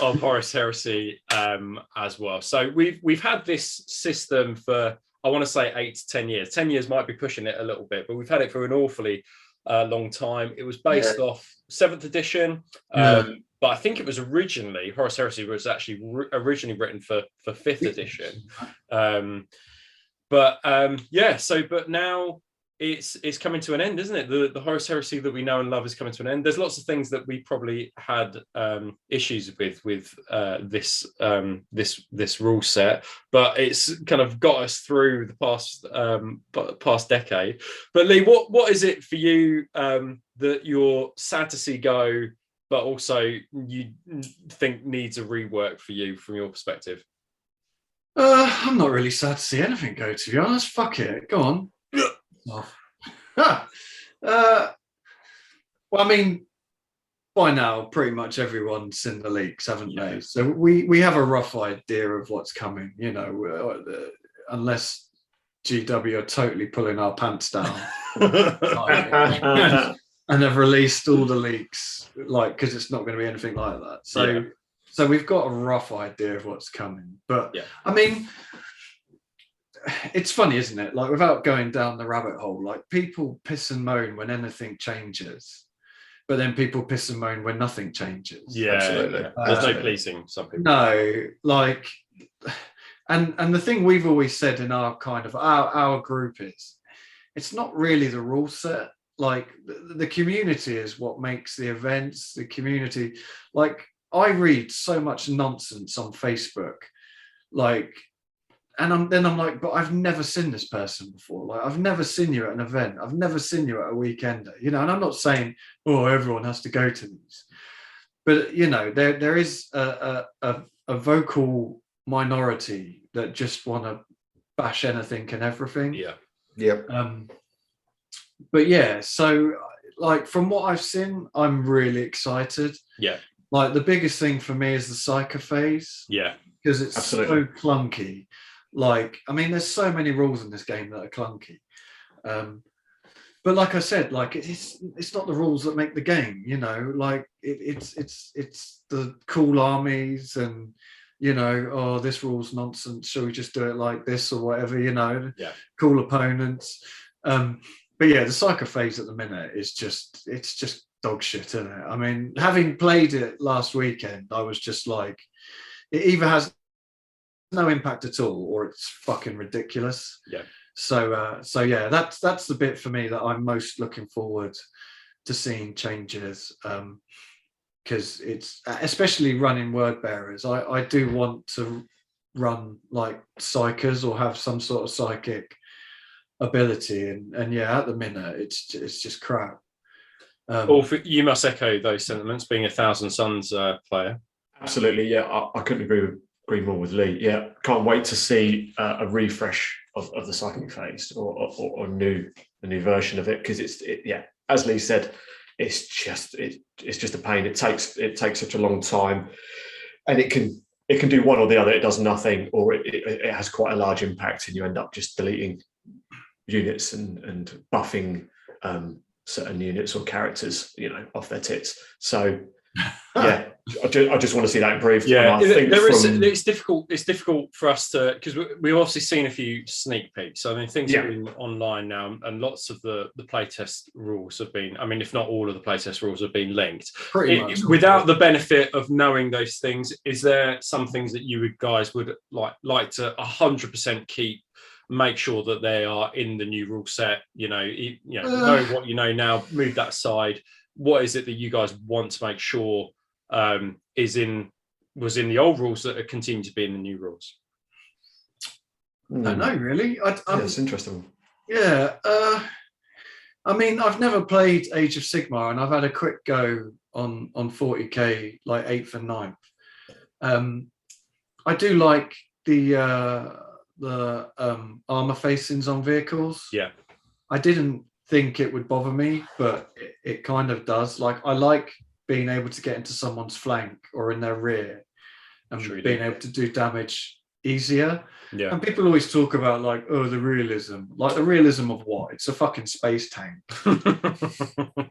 of Horus Heresy as well. So we've had this system for, I want to say 8 to 10 years. 10 years might be pushing it a little bit, but we've had it for an awfully long time. It was based off 7th edition. But I think it was originally, Horus Heresy was actually originally written for 5th edition. But now it's coming to an end, isn't it? The Horus Heresy that we know and love is coming to an end. There's lots of things that we probably had issues with this rule set, but it's kind of got us through the past decade. But Lee, what is it for you that you're sad to see go, but also you think needs a rework for you from your perspective? I'm not really sad to see anything go, to be honest. Fuck it, go on. Well, I mean, by now, pretty much everyone's seen the leaks, haven't they? So we have a rough idea of what's coming, you know, unless GW are totally pulling our pants down. And have released all the leaks, like, because it's not going to be anything like that. So we've got a rough idea of what's coming. But I mean, it's funny, isn't it? Like, without going down the rabbit hole, like, people piss and moan when anything changes, but then people piss and moan when nothing changes. Yeah, absolutely. There's no pleasing some people. No, like, and the thing we've always said in our kind of our group is, it's not really the rule set. Like, the community is what makes the events. The community, like, I read so much nonsense on Facebook, like, and I'm like, but I've never seen this person before. Like, I've never seen you at an event. I've never seen you at a weekender, you know. And I'm not saying, oh, everyone has to go to these, but you know, there is a vocal minority that just want to bash anything and everything. Yeah. But yeah, so like, from what I've seen, I'm really excited. Yeah. Like, the biggest thing for me is the Psycho phase. Yeah. Because it's so clunky. Like, I mean, there's so many rules in this game that are clunky. But like I said, like, it's not the rules that make the game, you know. Like, it's the cool armies and, you know, oh, this rule's nonsense, shall we just do it like this or whatever, you know. Yeah. Cool opponents. But yeah, the Psycho phase at the minute is just dog shit, isn't it? I mean, having played it last weekend, I was just like, it either has no impact at all or it's fucking ridiculous. Yeah. So yeah, that's the bit for me that I'm most looking forward to seeing changes. Because it's, especially running word bearers, I do want to run like psychers or have some sort of psychic ability, and yeah, at the minute it's just crap. You must echo those sentiments, being a Thousand Suns player. Absolutely, yeah. I couldn't agree more with Lee. Yeah, can't wait to see a refresh of the psychic phase or a new version of it, because yeah, as Lee said, it's just a pain. It takes such a long time, and it can do one or the other. It does nothing, or it has quite a large impact, and you end up just deleting units and buffing certain units or characters, you know, off their tits. So yeah, I just want to see that improved. Yeah, it's difficult. It's difficult for us to, because we've obviously seen a few sneak peeks. I mean, things are been online now, and lots of the playtest rules have been, I mean, if not all of the playtest rules have been linked. Pretty much. Without the benefit of knowing those things, is there some things that you guys would like to 100% make sure that they are in the new rule set? You know, knowing what you know now, move that aside. What is it that you guys want to make sure was in the old rules that are continuing to be in the new rules? I don't know, really. That's interesting. Yeah. I mean, I've never played Age of Sigmar, and I've had a quick go on 40k, like 8th and 9th. I do like the armor facings on vehicles. Yeah. I didn't think it would bother me, but it kind of does. Like, I like being able to get into someone's flank or in their rear and being able to do damage easier. Yeah. And people always talk about, like, oh, the realism. Like, the realism of what? It's a fucking space tank.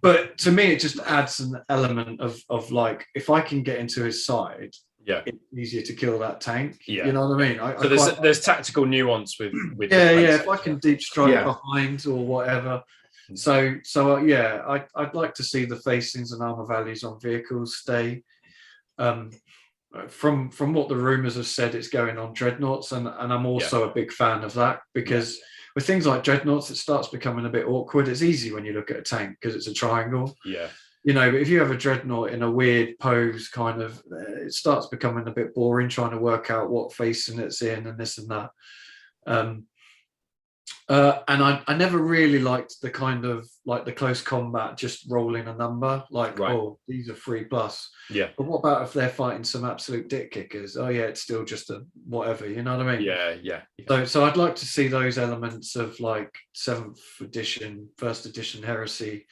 But to me, it just adds an element of like, if I can get into his side, it's easier to kill that tank. You know what I mean? So there's tactical nuance with if I can deep strike behind or whatever. So yeah, I'd like to see the facings and armor values on vehicles stay. from what the rumors have said, it's going on dreadnoughts, and I'm also a big fan of that, because with things like dreadnoughts, it starts becoming a bit awkward. It's easy when you look at a tank because it's a triangle. Yeah. You know, but if you have a dreadnought in a weird pose, kind of, it starts becoming a bit boring trying to work out what facing it's in and this and that. And I never really liked the kind of like the close combat, just rolling a number, like, oh, these are 3+. Yeah. But what about if they're fighting some absolute dick kickers? Oh yeah, it's still just a whatever, you know what I mean? Yeah. So I'd like to see those elements of like 7th edition, 1st edition Heresy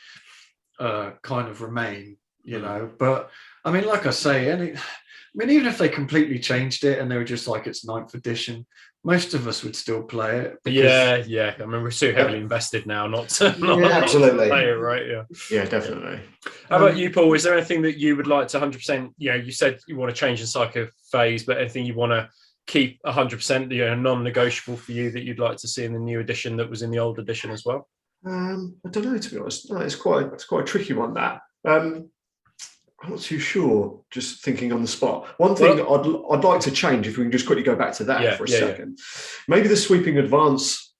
kind of remain, you know. But I mean, like I say, even if they completely changed it and they were just like, it's 9th edition, most of us would still play it. Because, I mean, we're so heavily invested now not to absolutely play it, right? Yeah, definitely. How about you, Paul? Is there anything that you would like to 100%? You said you want to change in psycho phase, but anything you want to keep 100%, non-negotiable for you that you'd like to see in the new edition that was in the old edition as well? I don't know, to be honest. No, it's quite a tricky one, that. I'm not too sure, just thinking on the spot. One thing I'd like to change, if we can just quickly go back to that for a second. Maybe the sweeping advance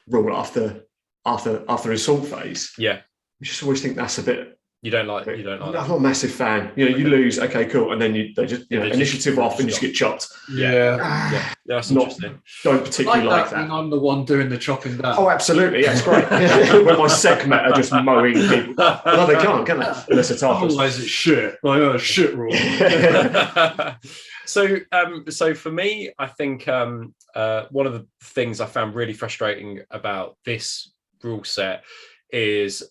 rule after assault phase. Yeah. I just always think that's a bit... You don't like I'm that. not a massive fan. You lose, okay, cool, and then they just initiative off and you just get chopped. Yeah, that's interesting. Don't particularly like that. When I'm the one doing the chopping down. Oh, absolutely, that's great. When my segment are just mowing people. No, they can't, can they? Unless it's after. Otherwise, it's shit. Like shit rule. So for me, I think one of the things I found really frustrating about this rule set is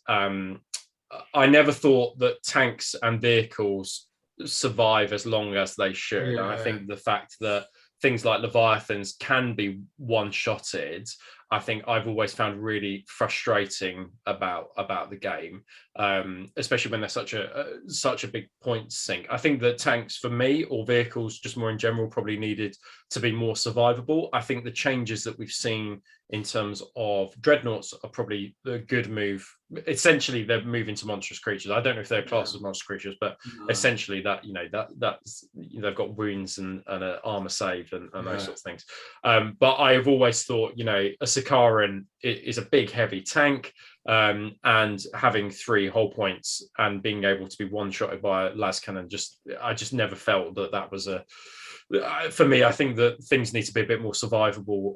I never thought that tanks and vehicles survive as long as they should. And I think the fact that things like Leviathans can be one-shotted, I think I've always found really frustrating about the game, especially when there's such a big point sink. I think that tanks, for me, or vehicles just more in general, probably needed to be more survivable. I think the changes that we've seen in terms of dreadnoughts are probably a good move. Essentially, they're moving to monstrous creatures. I don't know if they're classed as monstrous creatures, but essentially that's they've got wounds and an armor save and those sorts of things. But I have always thought, a Sakaran is a big, heavy tank, and having 3 hull points and being able to be one-shotted by a las cannon, I just never felt that was a... For me, I think that things need to be a bit more survivable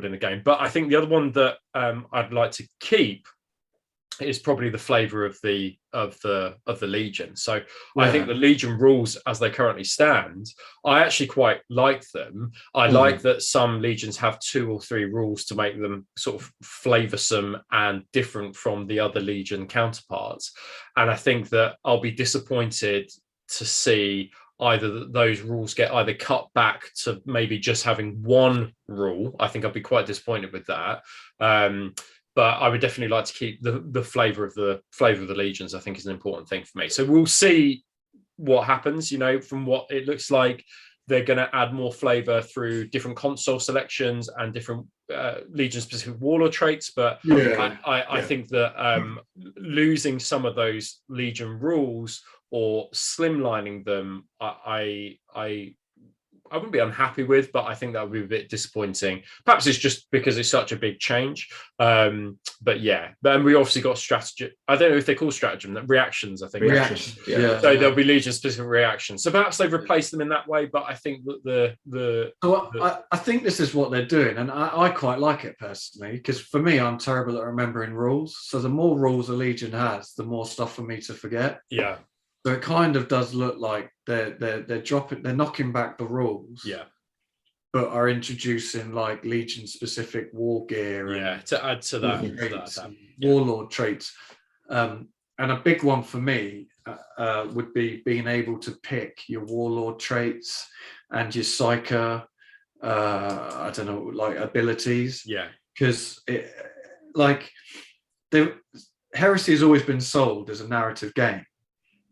in the game. But I think the other one that I'd like to keep is probably the flavor of the Legion. So I think the Legion rules as they currently stand, I actually quite like them. I like that some Legions have 2 or 3 rules to make them sort of flavorsome and different from the other Legion counterparts. And I think that I'll be disappointed to see either those rules get either cut back to maybe just having 1 rule. I think I'd be quite disappointed with that. But I would definitely like to keep the flavor of the Legions. I think is an important thing for me. So we'll see what happens. From what it looks like, they're going to add more flavor through different console selections and different Legion-specific warlord traits. But I think that losing some of those Legion rules or slimlining them, I wouldn't be unhappy with, but I think that would be a bit disappointing. Perhaps it's just because it's such a big change. But we obviously got strategy. I don't know if they call stratagem, reactions, I think. Reactions. Yeah. So there'll be Legion-specific reactions. So perhaps they've replaced them in that way, but I think that I think this is what they're doing, and I quite like it personally, because for me, I'm terrible at remembering rules. So the more rules a Legion has, the more stuff for me to forget. Yeah. So it kind of does look like they're knocking back the rules, but are introducing like Legion specific war gear, to add to that, warlord traits. And a big one for me would be being able to pick your warlord traits and your psyker, abilities. Yeah, because Heresy has always been sold as a narrative game.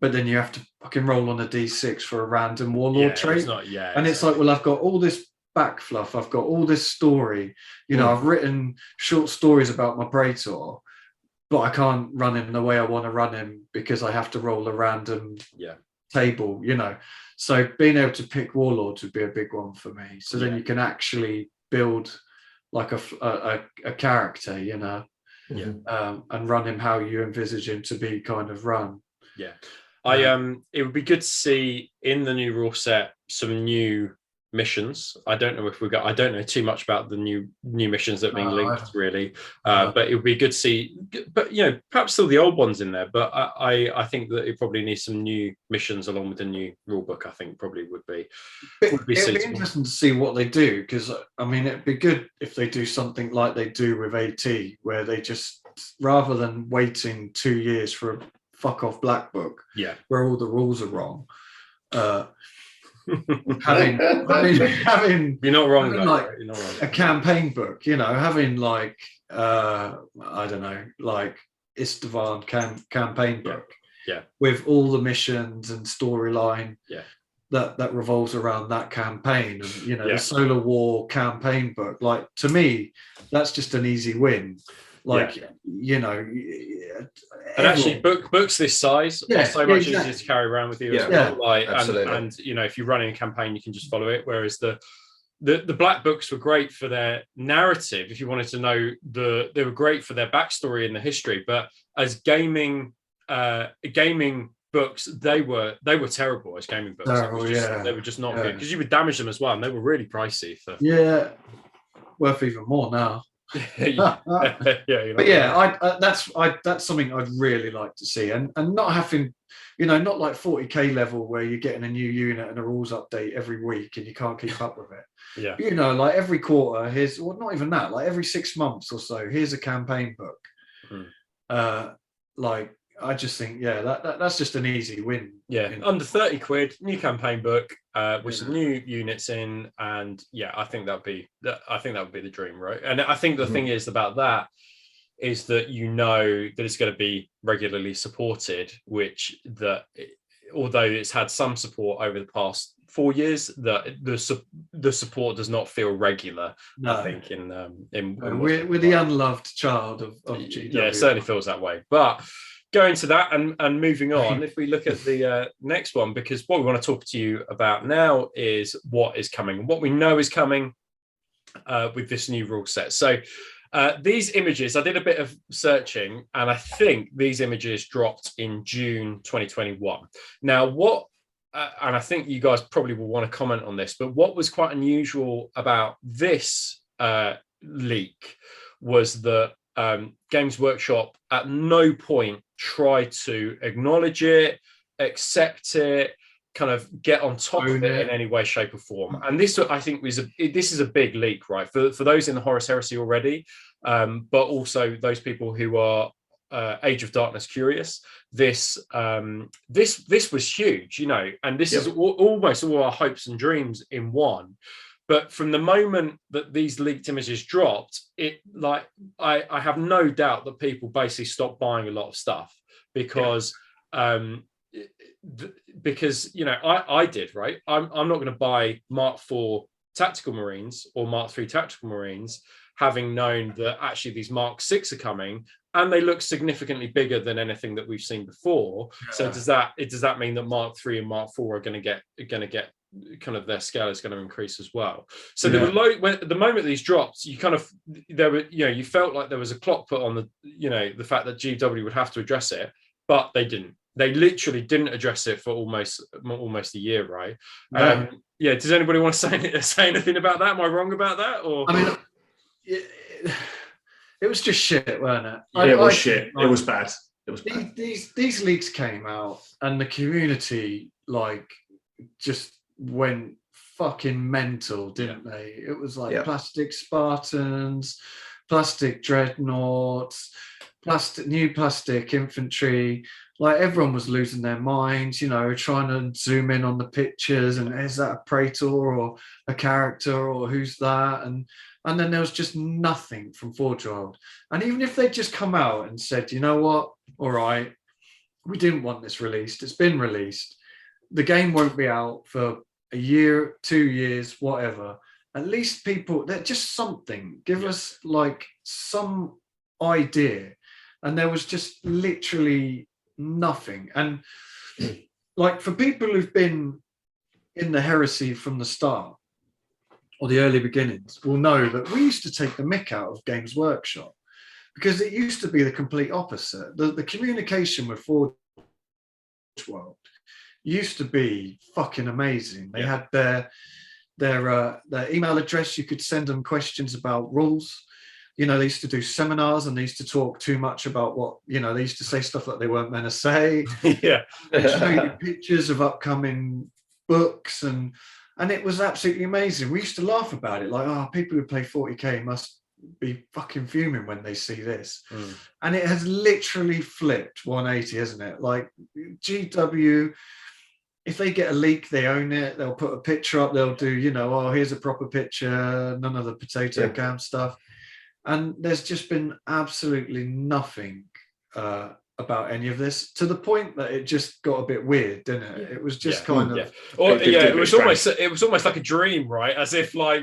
But then you have to fucking roll on a d6 for a random warlord trait. It's like, well, I've got all this back fluff. I've got all this story. I've written short stories about my Praetor, but I can't run him the way I want to run him because I have to roll a random table, So being able to pick warlords would be a big one for me. So then you can actually build like a character, you know, and run him how you envisage him to be kind of run. Yeah. It would be good to see in the new rule set some new missions. I don't know too much about the new missions that are being linked really, but it would be good to see, but you know, perhaps still the old ones in there, but I think that it probably needs some new missions along with the new rule book. I think probably would be it'd be interesting to see what they do, because I mean it'd be good if they do something like they do with AT, where they just, rather than waiting 2 years for a fuck off black book where all the rules are wrong, having you're not wrong, though, like right? You're not wrong. A campaign book, you know, having like I don't know, like Istvan campaign book with all the missions and storyline that revolves around that campaign, and you know, the Solar War campaign book, like to me that's just an easy win. Like you know, and actually books this size are so much easier to carry around with you as well. Like, and you know, if you're running a campaign, you can just follow it. Whereas the black books were great for their narrative. If you wanted to know they were great for their backstory and the history. But as gaming books, they were terrible as gaming books. They were just not good, because you would damage them as well, and they were really pricey. Worth even more now. But that's something I'd really like to see, and not having, you know, not like 40k level where you're getting a new unit and a rules update every week and you can't keep up with it. But, you know, like every quarter, not even that, like every 6 months or so, here's a campaign book. Like I just think that's just an easy win. Under 30 quid, new campaign book with some new units in, and I think that would be the dream, right? And I think the thing is about that is that, you know, that it's going to be regularly supported, which although it's had some support over the past 4 years, that the support does not feel regular. No. I think we're the unloved child of GW. It certainly feels that way. But going to that and moving on, if we look at the next one, because what we want to talk to you about now is what is coming, what we know is coming with this new rule set. So these images, I did a bit of searching, and I think these images dropped in June 2021. Now, and I think you guys probably will want to comment on this, but what was quite unusual about this leak was that Games Workshop at no point tried to acknowledge it, accept it, kind of get on top of it in any way, shape, or form. And this, I think, this is a big leak, right? For those in the Horus Heresy already, but also those people who are Age of Darkness curious. This was huge, you know, and this is almost all our hopes and dreams in one. But from the moment that these leaked images dropped, I have no doubt that people basically stopped buying a lot of stuff because you know, I did, right? I'm not going to buy Mark IV Tactical Marines or Mark III Tactical Marines, having known that actually these Mark VI are coming, and they look significantly bigger than anything that we've seen before. So does that mean that Mark III and Mark IV are going to get kind of their scale is going to increase as well? So there were at the moment these dropped, you felt like there was a clock put on the fact that GW would have to address it, but they didn't. They literally didn't address it for almost a year, right? Does anybody want to say anything about that? Am I wrong about that? Or I mean, it was just shit, weren't it? It was shit. It was bad. It was bad. These leaks came out, and the community just went fucking mental, didn't they? It was like plastic Spartans, plastic dreadnoughts, new plastic infantry. Like everyone was losing their minds, you know, trying to zoom in on the pictures, and is that a praetor or a character, or who's that? And then there was just nothing from Forge World. And even if they'd just come out and said, you know what, all right, we didn't want this released, it's been released, the game won't be out for a year, 2 years, whatever. At least people, that just something, give us like some idea. And there was just literally nothing. And like for people who've been in the heresy from the start, or the early beginnings, will know that we used to take the mick out of Games Workshop, because it used to be the complete opposite. The communication with Forge World used to be fucking amazing. They had their email address. You could send them questions about rules. You know, they used to do seminars, and they used to talk too much about what, you know, they used to say stuff that they weren't meant to say. Yeah. Show you pictures of upcoming books, and it was absolutely amazing. We used to laugh about it, like, oh, people who play 40k must be fucking fuming when they see this. And it has literally flipped 180, hasn't it? Like, GW, if they get a leak, they own it. They'll put a picture up. They'll do, you know, oh, here's a proper picture, none of the potato cam stuff. And there's just been absolutely nothing about any of this, to the point that it just got a bit weird, didn't it? It was just kind of, it was almost like a dream, right? As if, like,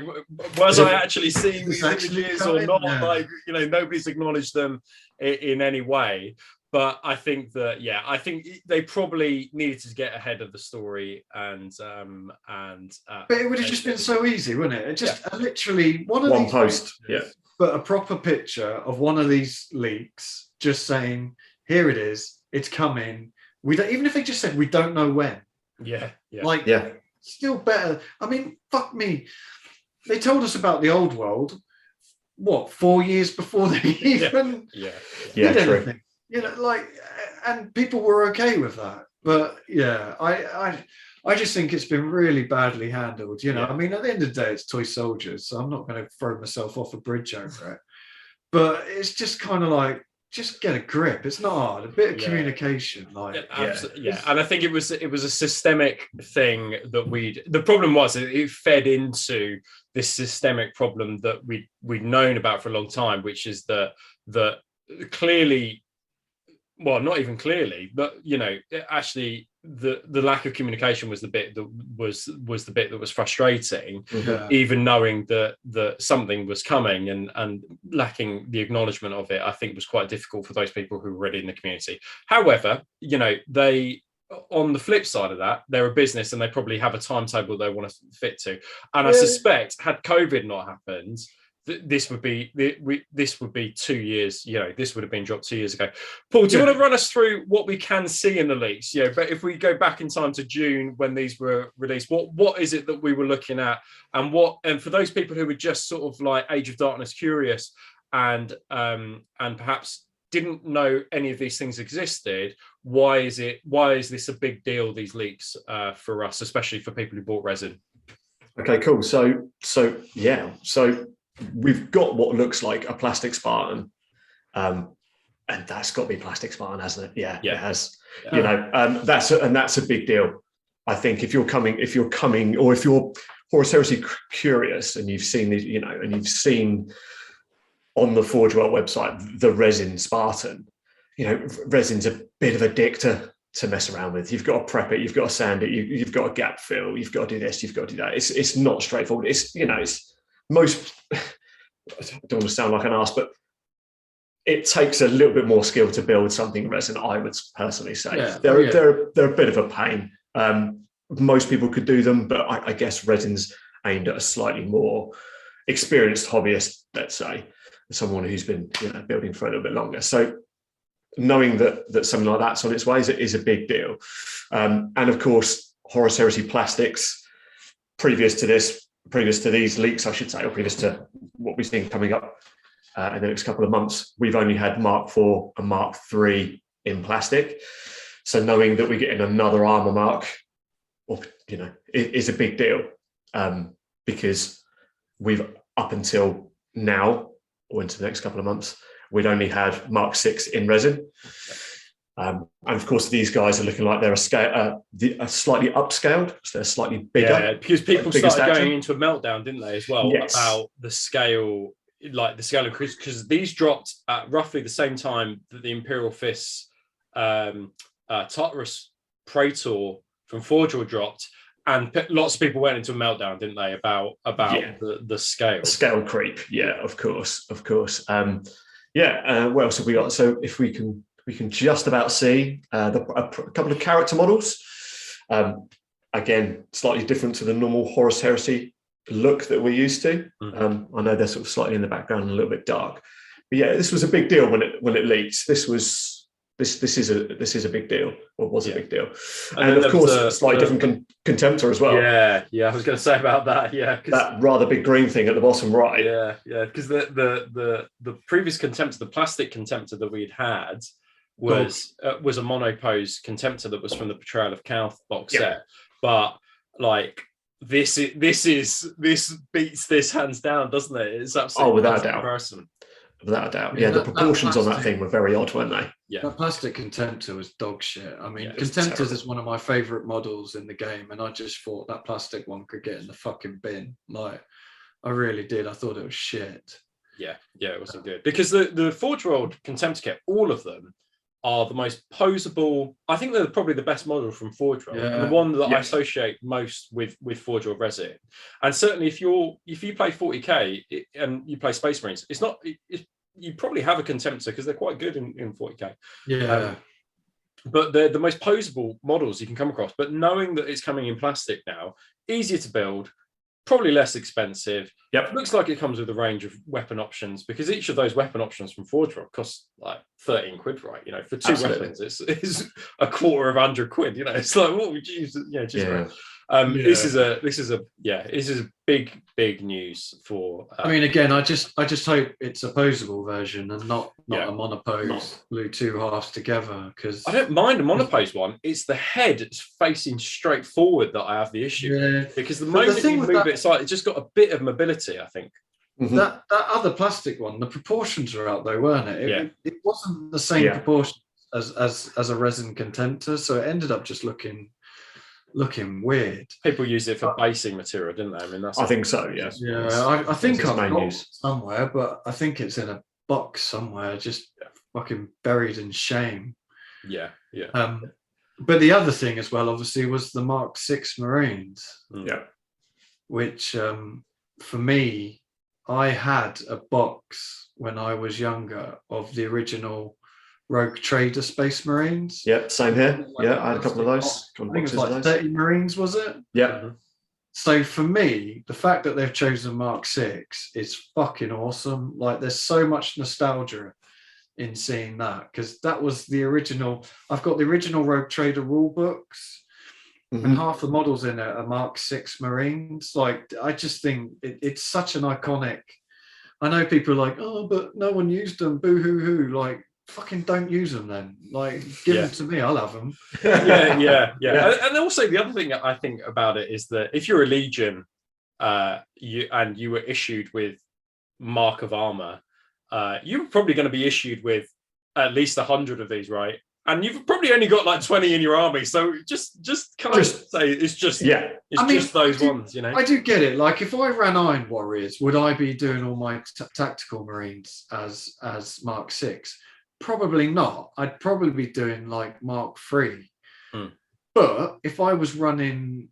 was I actually seeing these images or not? Like, you know, nobody's acknowledged them in any way. But I think that, I think they probably needed to get ahead of the story, but it would have just been so easy, wouldn't it? It just literally one post, but a proper picture of one of these leaks, just saying, here it is, it's coming. We don't, even if they just said we don't know when. Still better. I mean, fuck me. They told us about the old world, what, 4 years before they even did anything. You know, like, and people were okay with that. But I just think it's been really badly handled. You know, I mean, at the end of the day, it's toy soldiers, so I'm not going to throw myself off a bridge over it. But it's just kind of like, just get a grip. It's not hard. A bit of communication, like absolutely, And I think it was a systemic thing that the problem was it fed into this systemic problem that we'd known about for a long time, which is that clearly. Well, not even clearly, but, you know, actually the lack of communication was the bit that was the bit that was frustrating, even knowing that something was coming, and lacking the acknowledgement of it, I think, was quite difficult for those people who were already in the community. However, you know, they, on the flip side of that, they're a business and they probably have a timetable they want to fit to. And I suspect, had COVID not happened, this would be 2 years. You know, this would have been dropped 2 years ago. Paul, do you want to run us through what we can see in the leaks? Yeah, but if we go back in time to June when these were released, what is it that we were looking at, and for those people who were just sort of like Age of Darkness curious and perhaps didn't know any of these things existed, why is this a big deal, these leaks, for us, especially for people who bought resin? Okay, cool. So we've got what looks like a plastic Spartan, and that's got to be plastic Spartan, hasn't it? Yeah, it has. You know, that's a big deal. I think if you're coming, or if you're Horus Heresy curious and you've seen these, you know, and you've seen on the Forge World website the resin Spartan, you know, resin's a bit of a dick to mess around with. You've got to prep it, you've got to sand it, you've got to gap fill, you've got to do this, you've got to do that. It's not straightforward. It's, you know, it's most, I don't want to sound like an ass, but it takes a little bit more skill to build something resin, I would personally say. They're a bit of a pain. Most people could do them, but I guess resin's aimed at a slightly more experienced hobbyist, let's say, someone who's been, you know, building for a little bit longer. So knowing that something like that's on its way is a big deal. And of course, Horus Heresy plastics, previous to these leaks, I should say, or previous to what we've seen coming up in the next couple of months, we've only had Mark IV and Mark III in plastic. So knowing that we're getting another armor mark, or, you know, is a big deal, because we've, up until now, or into the next couple of months, we'd only had Mark VI in resin. And of course, these guys are looking like they're slightly upscaled, so they're slightly bigger. Yeah, because people started going into a meltdown, didn't they, as well, about the scale, like the scale of, because these dropped at roughly the same time that the Imperial Fists Tartarus Praetor from Forge World dropped, and lots of people went into a meltdown, didn't they, about the scale. Scale creep, of course. What else have we got? So if we can just about see a couple of character models. again, slightly different to the normal Horus Heresy look that we're used to. I know they're sort of slightly in the background and a little bit dark, but yeah, this was a big deal when it leaked. This is a big deal, or was a big deal, and of course, a slightly different Contemptor as well. Yeah, I was going to say about that. Yeah, that rather big green thing at the bottom right. Yeah, because the previous Contemptor, the plastic Contemptor that we'd had, was a monopose Contemptor that was from the Betrayal of Kauth box set, but like this beats this hands down, doesn't it? It's absolutely without a doubt. Comparison. Without a doubt. Yeah, the proportions on that thing were very odd, weren't they? Yeah. That plastic Contemptor was dog shit. I mean, Contemptors is one of my favourite models in the game, and I just thought that plastic one could get in the fucking bin. Like, I really did. I thought it was shit. Yeah, it wasn't good. Because the Forge World Contemptor kit, all of them are the most posable. I think they're probably the best model from Forge World, and the one that I associate most with Forge World resin. And certainly, if you play 40k and you play Space Marines, you probably have a Contemptor because they're quite good in 40k. Yeah. But they're the most posable models you can come across. But knowing that it's coming in plastic now, easier to build, probably less expensive. Yep. Looks like it comes with a range of weapon options, because each of those weapon options from Forge World costs like 13 quid, right? You know, for two weapons, it's a quarter of £100. You know, it's like, what would you use? This is a big news for. I mean, again, I just hope it's a posable version and not a monopose glue two halves together, because I don't mind a monopose one. It's the head facing straight forward that I have the issue because the moment you move it aside, it's just got a bit of mobility, I think. That other plastic one, the proportions are out though, weren't it? It wasn't the same proportion as a resin Contemptor, so it ended up just looking weird. People use it for basing material, didn't they? I mean, I think so. I think I've got it somewhere, but I think it's in a box somewhere, just fucking buried in shame. But the other thing as well, obviously, was the Mark 6 Marines. Which for me, I had a box when I was younger of the original Rogue Trader Space Marines. Yeah, same here. I had a couple of those. I think it was like 30 Marines, was it? Yeah. So for me, the fact that they've chosen Mark 6 is fucking awesome. Like, there's so much nostalgia in seeing that, because that was the original. I've got the original Rogue Trader rule books, and half the models in it are Mark 6 Marines. Like, I just think it's such an iconic. I know people are like, oh, but no one used them. Boo hoo hoo. Like, fucking don't use them then. Like, give them to me. I'll have them. And also the other thing I think about it is that if you're a Legion, you were issued with Mark of Armor, you're probably going to be issued with at least 100 of these, right? And you've probably only got like 20 in your army, so just say it's just just those ones, you know. I do get it. Like, if I ran Iron Warriors, would I be doing all my tactical Marines as Mark 6? Probably not. I'd probably be doing like Mark 3. But if I was running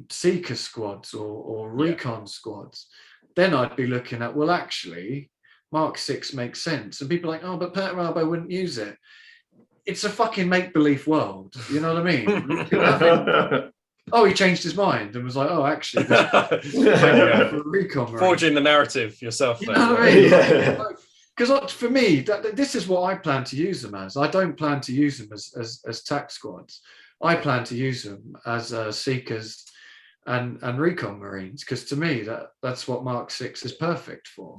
Seeker squads or Recon squads, then I'd be looking at, well, actually, Mark 6 makes sense. And people are like, oh, but Peter Rabo wouldn't use it. It's a fucking make-believe world. You know what I mean? Oh, he changed his mind and was like, oh, actually, Recon forging the narrative yourself. You know what I mean? Because for me, this is what I plan to use them as. I don't plan to use them as tac squads. I plan to use them as Seekers and Recon Marines, because to me, that's what Mark 6 is perfect for.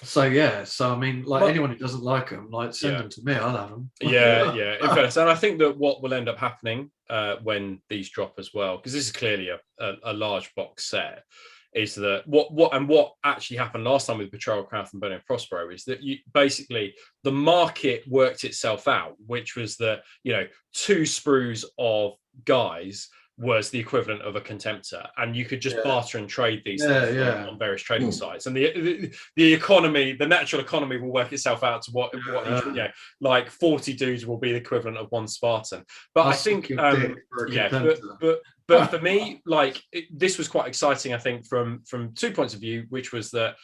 So I mean, like, anyone who doesn't like them, like, send them to me. I'll have them. In fairness, and I think that what will end up happening when these drop as well, because this is clearly a large box set, is that what actually happened last time with Betrayal of Kauth and Burning of Prospero is that basically the market worked itself out, which was that, you know, 2 sprues of guys was the equivalent of a Contemptor, and you could just barter and trade these things on various trading sites, and the economy, the natural economy, will work itself out to what like 40 dudes will be the equivalent of 1 Spartan. But I think but for me, like, this was quite exciting, I think, from 2 points of view, which was that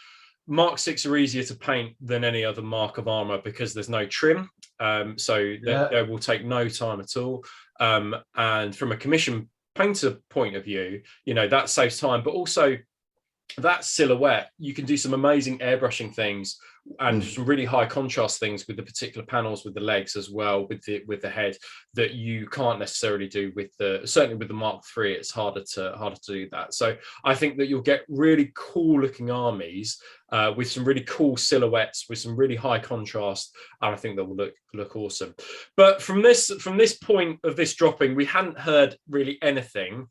Mark 6 are easier to paint than any other mark of armor because there's no trim. So they will take no time at all. And from a commission painter point of view, you know, that saves time, but also that silhouette, you can do some amazing airbrushing things and some really high contrast things with the particular panels, with the legs as well, with the head, that you can't necessarily do with certainly with the Mark III. It's harder to do that. So I think that you'll get really cool looking armies with some really cool silhouettes, with some really high contrast, and I think that will look awesome. But from this point of this dropping, we hadn't heard really anything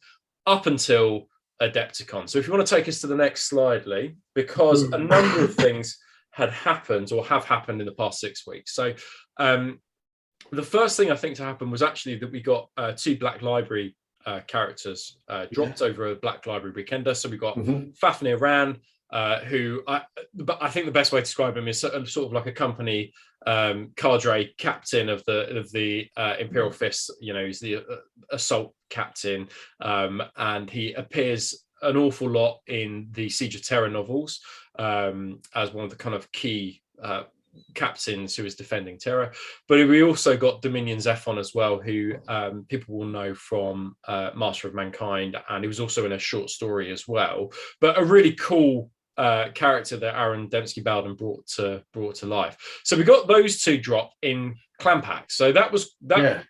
up until Adepticon. So if you want to take us to the next slide, Lee, because a number of things had happened or have happened in the past 6 weeks. So the first thing I think to happen was actually that we got 2 Black Library characters dropped over a Black Library weekender. So we got Fafnir Ran, who I think the best way to describe him is sort of like a company cadre captain of the Imperial Fist. You know, he's the assault captain, and he appears an awful lot in the Siege of Terra novels as one of the kind of key captains who is defending Terra. But we also got Dominion Zephon as well, who people will know from Master of Mankind, and he was also in a short story as well. But a really cool character that Aaron Dembski-Bowden brought to life. So we got those 2 drop in clan packs. So that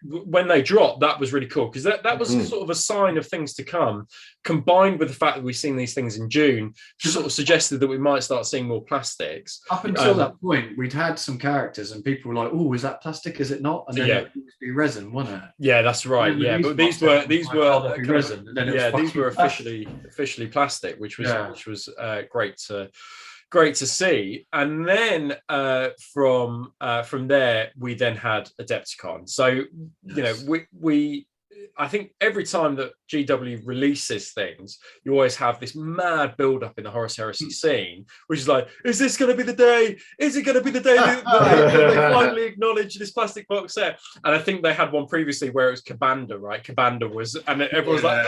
when they dropped, that was really cool, because that was sort of a sign of things to come, combined with the fact that we've seen these things in June, sort of suggested that we might start seeing more plastics. Up until that point, we'd had some characters and people were like, oh, is that plastic? Is it not? And then it would be resin, wasn't it? Yeah, that's right. Yeah, but these were resin. And then these were officially plastic, which was great to see. And then from there we then had Adepticon. So you know, we I think every time that GW releases things, you always have this mad build up in the Horus Heresy scene, which is like, is this going to be the day? Is it going to be the day that they finally acknowledge this plastic box set? And I think they had one previously where it was Kabanda, right? Kabanda was, and everyone was like,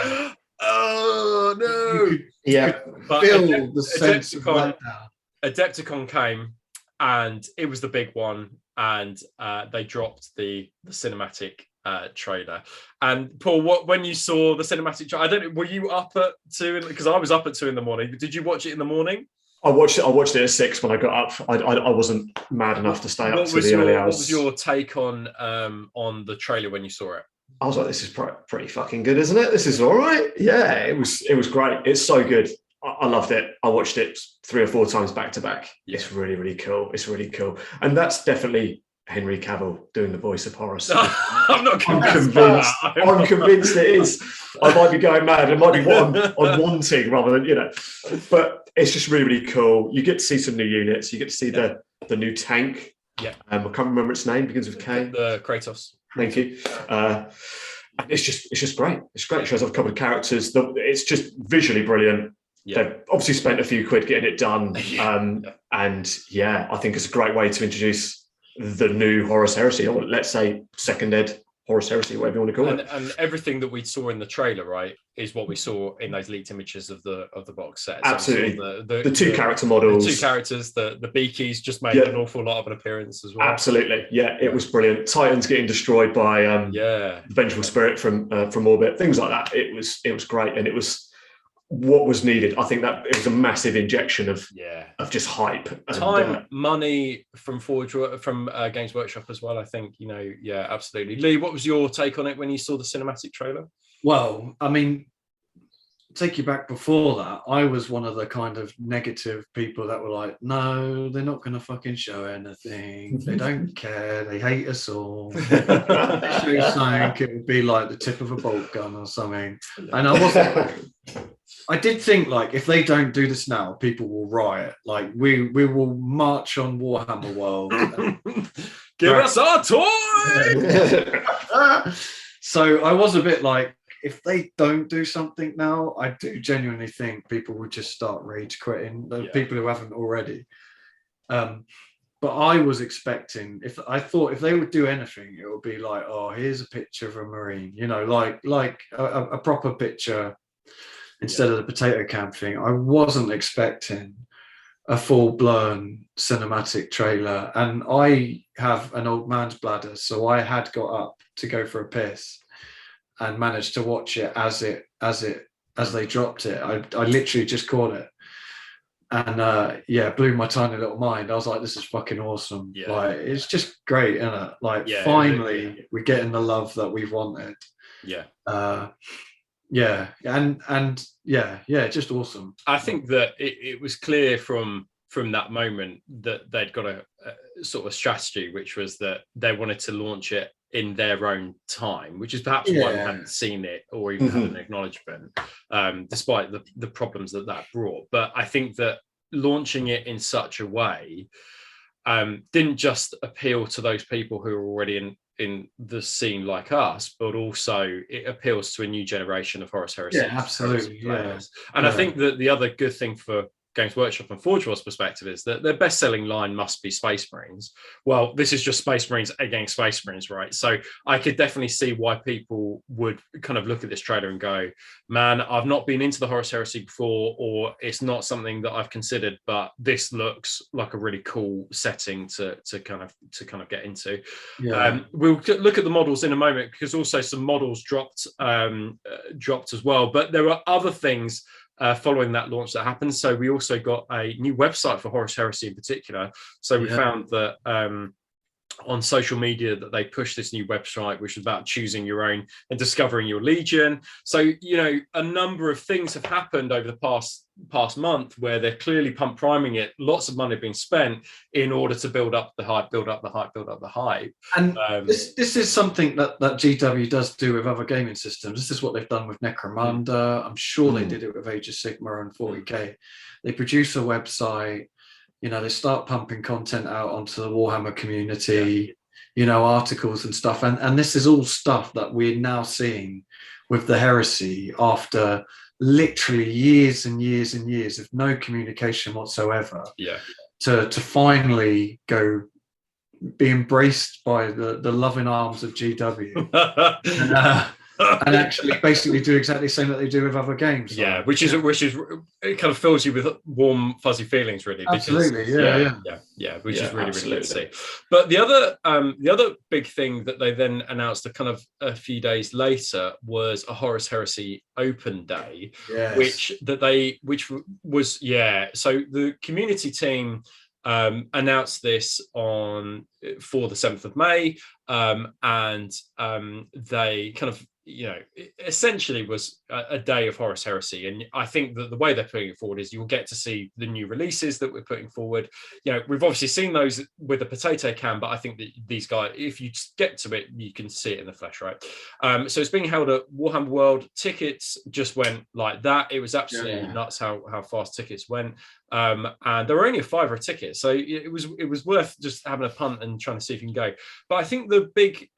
oh no. Yeah, but feel the sense of letdown. Adepticon came, and it was the big one, and they dropped the cinematic trailer. And Paul, when you saw the cinematic trailer, I don't know, were you up at 2? Because I was up at 2 in the morning. Did you watch it in the morning? I watched it at 6 when I got up. I wasn't mad enough to stay up to the early hours. What was your take on the trailer when you saw it? I was like, this is pretty fucking good, isn't it? This is all right. Yeah, it was great. It's so good. I loved it. I watched it 3 or 4 times back to back. Yeah. It's really, really cool. It's really cool. And that's definitely Henry Cavill doing the voice of Horus. I'm convinced. I'm convinced it is. I might be going mad. It might be what I'm wanting rather than, you know. But it's just really, really cool. You get to see some new units. You get to see the new tank. Yeah. I can't remember its name. Begins with K. The Kratos. Thank you. It's just great. It's great. It shows off a couple of characters. It's just visually brilliant. Yeah. They've obviously spent a few quid getting it done. And yeah, I think it's a great way to introduce the new Horus Heresy, or let's say second ed Horus Heresy, whatever you want to call it. And everything that we saw in the trailer, right, is what we saw in those leaked images of the box set. So absolutely. The 2 character models. The 2 characters, the Beakies just made an awful lot of an appearance as well. Absolutely. Yeah, it was brilliant. Titans getting destroyed by the Vengeful Spirit from orbit, things like that. It was great, and it was what was needed. I think that it was a massive injection of just hype, time, money from Games Workshop as well. I think, you know, absolutely. Lee, what was your take on it when you saw the cinematic trailer? Well, I mean, take you back before that, I was one of the kind of negative people that were like, no, they're not going to fucking show anything. They don't care. They hate us all. They saying it would be like the tip of a bolt gun or something. And I did think, like, if they don't do this now, people will riot. Like, we will march on Warhammer World. Give us our toy! So I was a bit like, if they don't do something now, I do genuinely think people would just start rage quitting, the people who haven't already. But I was expecting, if they would do anything, it would be like, oh, here's a picture of a Marine, you know, like a proper picture instead of the potato can thing. I wasn't expecting a full-blown cinematic trailer, and I have an old man's bladder, so I had got up to go for a piss and managed to watch it as they dropped it. I literally just caught it, and blew my tiny little mind. I was like, this is fucking awesome. Yeah. Like, it's just great, isn't it? Like, Yeah, finally we're getting the love that we've wanted. Yeah. Just awesome. I think that it was clear from that moment that they'd got a sort of strategy, which was that they wanted to launch it in their own time, which is perhaps why we hadn't seen it or even had an acknowledgement, despite the problems that brought. But I think that launching it in such a way didn't just appeal to those people who are already in the scene like us, but also it appeals to a new generation of Horus Heresy. Yeah, absolutely. Players. And I think that the other good thing for Games Workshop and Forge World's perspective is that their best-selling line must be Space Marines. Well, this is just Space Marines against Space Marines, right? So I could definitely see why people would kind of look at this trailer and go, man, I've not been into the Horus Heresy before, or it's not something that I've considered, but this looks like a really cool setting to kind of get into. We'll look at the models in a moment, because also some models dropped as well, but there are other things following that launch that happened. So we also got a new website for Horus Heresy in particular. So we found that on social media that they pushed this new website, which is about choosing your own and discovering your legion. So, you know, a number of things have happened over the past month where they're clearly pump priming it, lots of money being spent in order to build up the hype. And this is something that GW does do with other gaming systems. This is what they've done with Necromunda. I'm sure they did it with Age of Sigmar and 40k. They produce a website, you know, they start pumping content out onto the Warhammer community, you know, articles and stuff. And this is all stuff that we're now seeing with the Heresy after literally years and years and years of no communication whatsoever. To finally go be embraced by the loving arms of GW. And actually basically do exactly the same that they do with other games. Which is it kind of fills you with warm fuzzy feelings, really. Absolutely. Which is really good to see. But the other big thing that they then announced a few days later was a Horus Heresy open day, which was so the community team announced this for the 7th of May, and they kind of, you know, it essentially was a day of Horus Heresy. And I think that the way they're putting it forward is you'll get to see the new releases that we're putting forward. You know, we've obviously seen those with a potato can, but I think that these guys, if you get to it, you can see it in the flesh, right? So it's being held at Warhammer World. Tickets just went like that. It was absolutely nuts how fast tickets went. And there were only a £5 ticket, so it was worth just having a punt and trying to see if you can go. But I think the big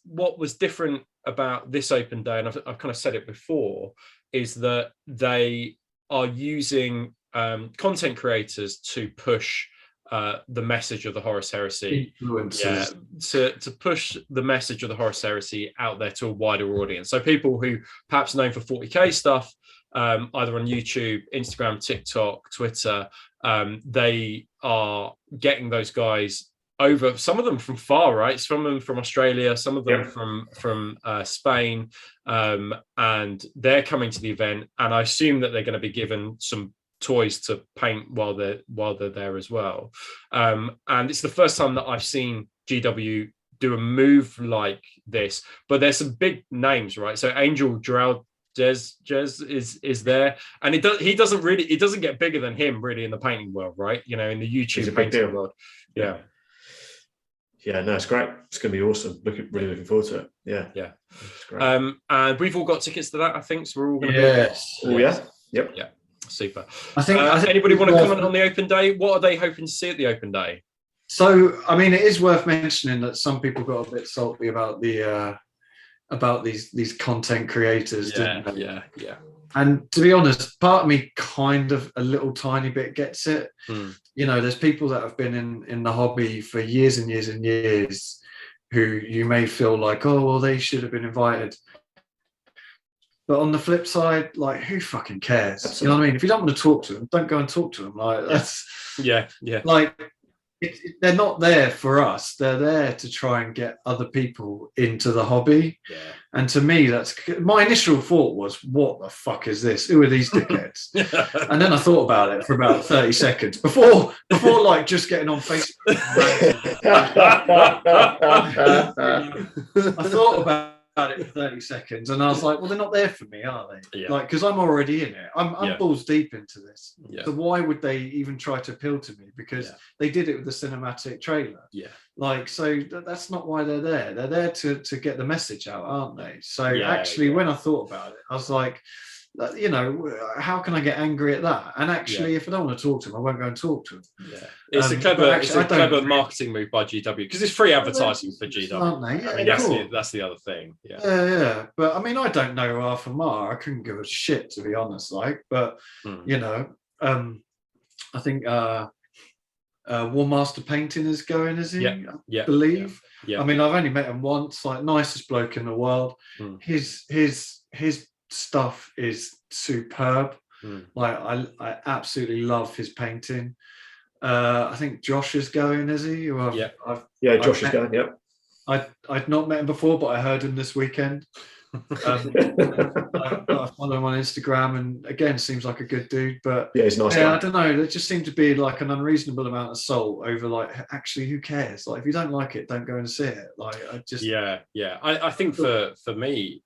what was different about this open day, and I've kind of said it before, is that they are using content creators to push the message of the Horus Heresy, to push the message of the Horus Heresy out there to a wider audience. So people who perhaps known for 40k stuff, either on YouTube, Instagram, TikTok, Twitter, they are getting those guys over, some of them from far, right? Some of them from Australia, some of them from Spain, and they're coming to the event. And I assume that they're going to be given some toys to paint while they're there as well. And it's the first time that I've seen GW do a move like this. But there's some big names, right? So Angel Gerald Jez is there, and it doesn't get bigger than him really in the painting world, right? You know, in the YouTube painting world. Yeah, no, it's great. It's going to be awesome. Really looking forward to it. Yeah. It's great. And we've all got tickets to that, I think. So we're all going to be. Yep. Yeah. Super. I think anybody want to comment on the open day? What are they hoping to see at the open day? So, I mean, it is worth mentioning that some people got a bit salty about these content creators. Didn't they? Yeah. And to be honest, part of me kind of a little tiny bit gets it. You know, there's people that have been in the hobby for years and years and years who you may feel like, oh, well, they should have been invited. But on the flip side, like, who fucking cares? Absolutely. You know what I mean? If you don't want to talk to them, don't go and talk to them. Like, that's yeah. like, they're not there for us. They're there to try and get other people into the hobby. Yeah. And to me, that's my initial thought was, what the fuck is this? Who are these dickheads? And then I thought about it for about 30 seconds before like just getting on Facebook. I thought about it for 30 seconds and I was like, well, they're not there for me, are they? Yeah. Like, because I'm already in it. I'm balls deep into this. Yeah. So why would they even try to appeal to me? Because they did it with the cinematic trailer. Yeah. Like, so that's not why they're there. They're there to get the message out, aren't they? So actually, when I thought about it, I was like, you know, how can I get angry at that? And actually, if I don't want to talk to them, I won't go and talk to them. Yeah, it's a clever marketing move by GW because it's free advertising for GW, aren't they? Yeah, I mean, that's the other thing. Yeah. But I mean, I don't know Arthur Marr. I couldn't give a shit, to be honest. Like, but you know, I think War Master Painting is going, is he? Yeah, I believe. Yeah. I mean, I've only met him once. Like, nicest bloke in the world. His stuff is superb. Like, I absolutely love his painting. I think Josh is going, is he? Josh is going. Yep. I'd not met him before, but I heard him this weekend. I follow him on Instagram, and again, seems like a good dude. But he's nice. Yeah, I don't know. There just seemed to be like an unreasonable amount of salt over, like, actually, who cares? Like, if you don't like it, don't go and see it. Like, I just I think for me,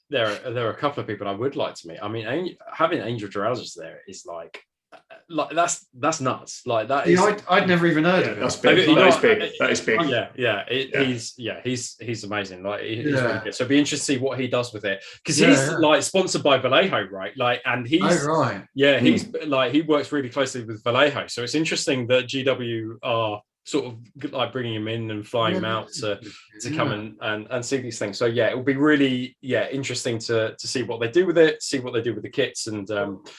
there are a couple of people I would like to meet. I mean, having Angel Drowsers there is like that's nuts. Like, that is. I'd never even heard of it. That's big. That is big. He's amazing. Like, he's really good. So it'd be interesting to see what he does with it, because he's like sponsored by Vallejo, right? Like, and he's he's like, he works really closely with Vallejo. So it's interesting that GW are sort of like bringing him in and flying him out to come and see these things. So it will be really interesting to see what they do with it, see what they do with the kits. And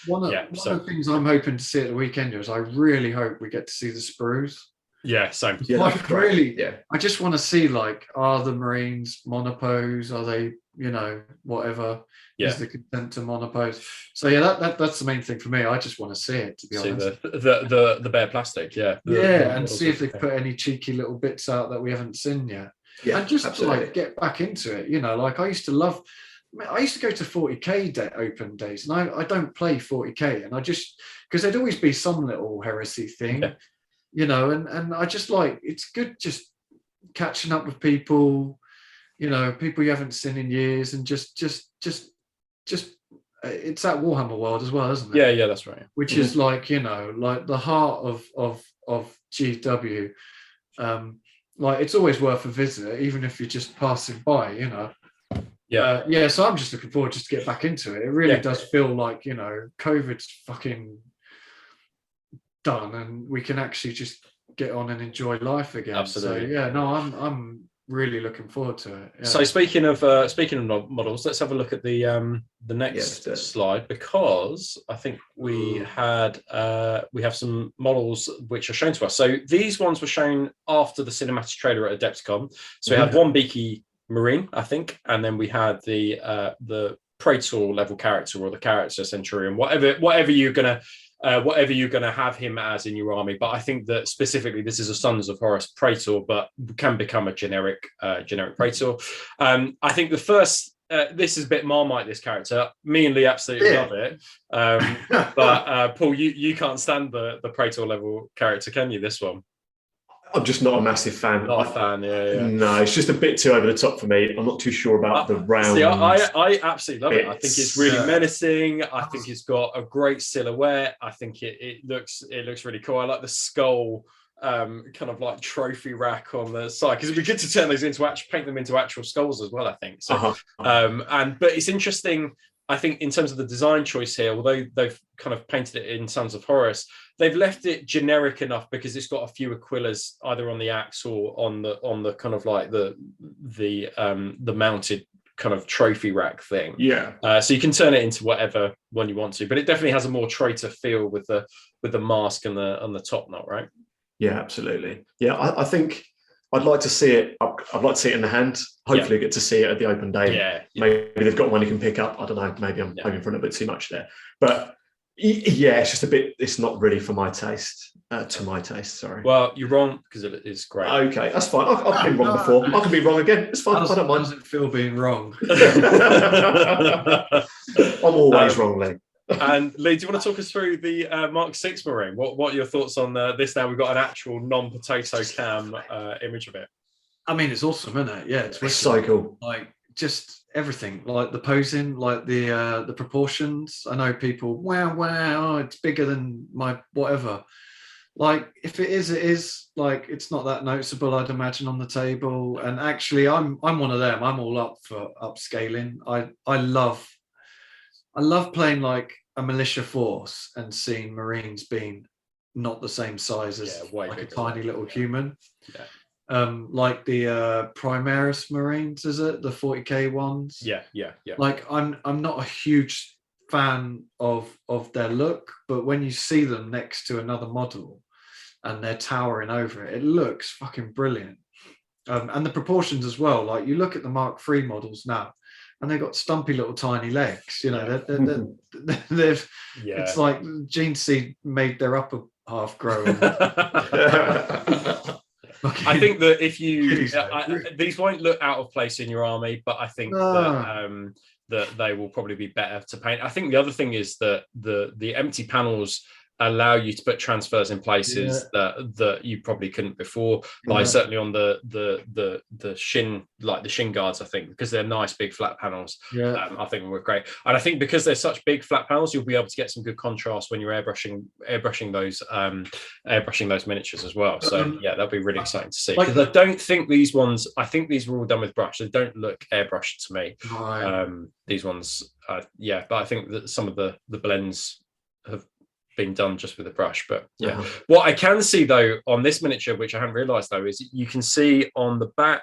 one of the things I'm hoping to see at the weekend is I really hope we get to see the sprues. Same. I just want to see, like, are the Marines monopose? Are they, you know, whatever is the consent to monopose? So that's the main thing for me. I just want to see it, to be honest. The bare plastic, and see if they put any cheeky little bits out that we haven't seen yet. And just like get back into it, you know. Like, I used to go to 40k open days, and I don't play 40k, and I just, because there'd always be some little heresy thing. You know, and I just like, it's good just catching up with people, you know, people you haven't seen in years, and just it's that Warhammer world as well, isn't it? Yeah, that's right. Which is like, you know, like the heart of GW. Like, it's always worth a visit, even if you're just passing by, you know. So I'm just looking forward just to get back into it. It really does feel like, you know, COVID's fucking done and we can actually just get on and enjoy life again. Absolutely. So I'm really looking forward to it. So speaking of models, let's have a look at the next slide, because I think we have some models which are shown to us. So these ones were shown after the cinematic trailer at Adepticon. So we had one Beaky Marine, I think, and then we had the Praetor level character, or the character Centurion, whatever you're gonna have him as in your army. But I think that specifically this is a Sons of Horus Praetor, but can become a generic Praetor. I think the first this is a bit Marmite, this character. Me and Lee absolutely love it. But Paul, you can't stand the Praetor level character, can you? This one. I'm just not a massive fan. Not a fan, No, it's just a bit too over the top for me. I'm not too sure about the round. See, I absolutely love it. I think it's really menacing. I think it's got a great silhouette. I think it looks really cool. I like the skull kind of like trophy rack on the side, because it'd be good to turn those paint them into actual skulls as well, I think. So but it's interesting. I think in terms of the design choice here, although they've kind of painted it in Sons of Horus, they've left it generic enough because it's got a few Aquillas either on the axe or on the kind of like the mounted kind of trophy rack thing. So you can turn it into whatever one you want to, but it definitely has a more traitor feel with the mask and the top knot, right? Yeah, absolutely. Yeah, I think I'd like to see it up. I'd like to see it in the hand. Hopefully, get to see it at the open day. Yeah. Maybe they've got one you can pick up. I don't know. Maybe I'm hoping for a little bit too much there. But yeah, it's just a bit. It's not really for my taste. To my taste, sorry. Well, you're wrong because it is great. Okay, that's fine. I've been wrong before. I can be wrong again. It's fine. I don't mind. How does it feel being wrong? I'm always wrong, Lee. And Lee, do you want to talk us through the Mark 6 Marine? What are your thoughts on this now? We've got an actual non-potato cam image of it. I mean, it's awesome, isn't it? Yeah, it's so cool. Like just everything, like the posing, like the proportions. I know people, wow, it's bigger than my whatever. Like if it is, it is. Like it's not that noticeable, I'd imagine, on the table. And actually, I'm one of them. I'm all up for upscaling. I love playing like a militia force and seeing Marines being not the same size as like a tiny little human. Yeah. Like the Primaris Marines, is it the 40k ones? Yeah. Like I'm not a huge fan of their look, but when you see them next to another model and they're towering over it, it looks fucking brilliant. And the proportions as well. Like you look at the Mark III models now, and they've got stumpy little tiny legs. You know, they've it's like Gene Seed made their upper half grow. I think that if you these won't look out of place in your army, but I think that they will probably be better to paint. I think the other thing is that the empty panels allow you to put transfers in places that you probably couldn't before. Like certainly on the shin, like the shin guards, I think, because they're nice big flat panels. I think will work great. And I think because they're such big flat panels, you'll be able to get some good contrast when you're airbrushing those miniatures as well. So that'll be really exciting to see. Because I don't think these ones. I think these were all done with brush. They don't look airbrushed to me. Right. These ones, but I think that some of the blends have been done just with a brush. But what I can see though on this miniature, which I hadn't realized though, is you can see on the back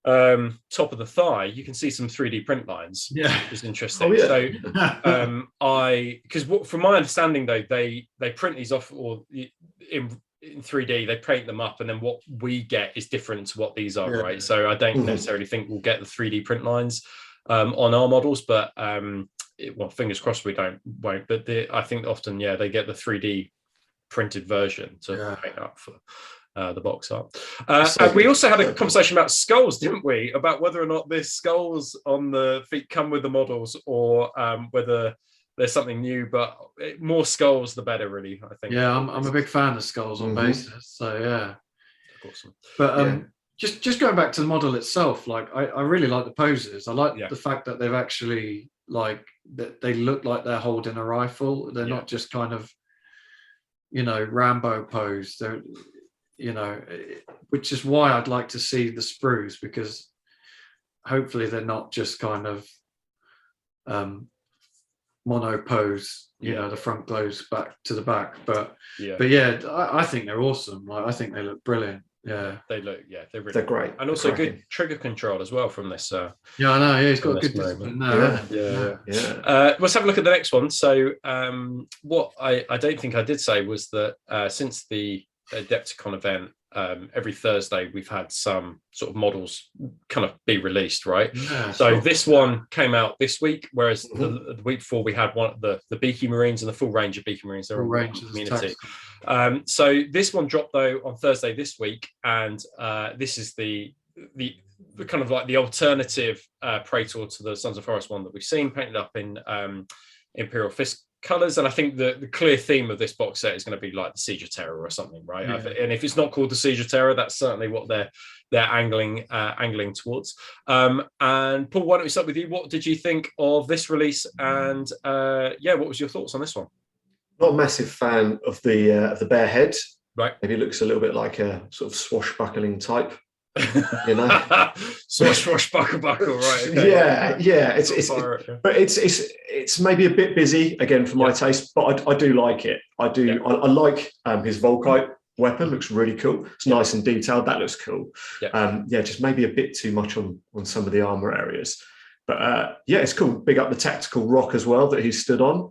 top of the thigh, you can see some 3D print lines, which is interesting. So because from my understanding though, they print these off or in 3D, they paint them up, and then what we get is different to what these are, right? So I don't necessarily think we'll get the 3D print lines on our models, but well, fingers crossed we won't. But I think often, they get the 3D printed version to paint up for the box art. And we also had a conversation about skulls, didn't we? About whether or not the skulls on the feet come with the models, or whether there's something new. But more skulls, the better, really. I think. Yeah, I'm a big fan of skulls on bases. So awesome. But just going back to the model itself, like I really like the poses. I like the fact that they've actually that they look like they're holding a rifle. They're not just kind of, Rambo pose. They're, which is why I'd like to see the sprues, because hopefully they're not just kind of mono pose. The front goes back to the back. But I think they're awesome. Like I think they look brilliant. Yeah, they look. They're great, and also good trigger control as well from this. I know. Yeah, he's got a good discipline now. Let's have a look at the next one. So, what I don't think I did say was that since the Adepticon event, every Thursday we've had some sort of models kind of be released, right? So this one came out this week, whereas the week before we had one the Beaky Marines and the full range of Beaky Marines. They're all range community. So this one dropped though on Thursday this week, and this is the kind of like the alternative Praetor to the Sons of Horus one that we've seen, painted up in Imperial Fist colors. And I think the clear theme of this box set is going to be like the Siege of Terror or something, right? And if it's not called the Siege of Terror, that's certainly what they're angling towards. And Paul, why don't we start with you? What did you think of this release? And what was your thoughts on this one? Not a massive fan of the bare head. Right. Maybe it looks a little bit like a sort of swashbuckling type. Swashbuckle, right? Okay. But it's maybe a bit busy again for my taste, but I do like it. I like his Volkite weapon. Looks really cool. It's nice and detailed. That looks cool. Just maybe a bit too much on some of the armor areas, but it's cool. Big up the tactical rock as well that he stood on.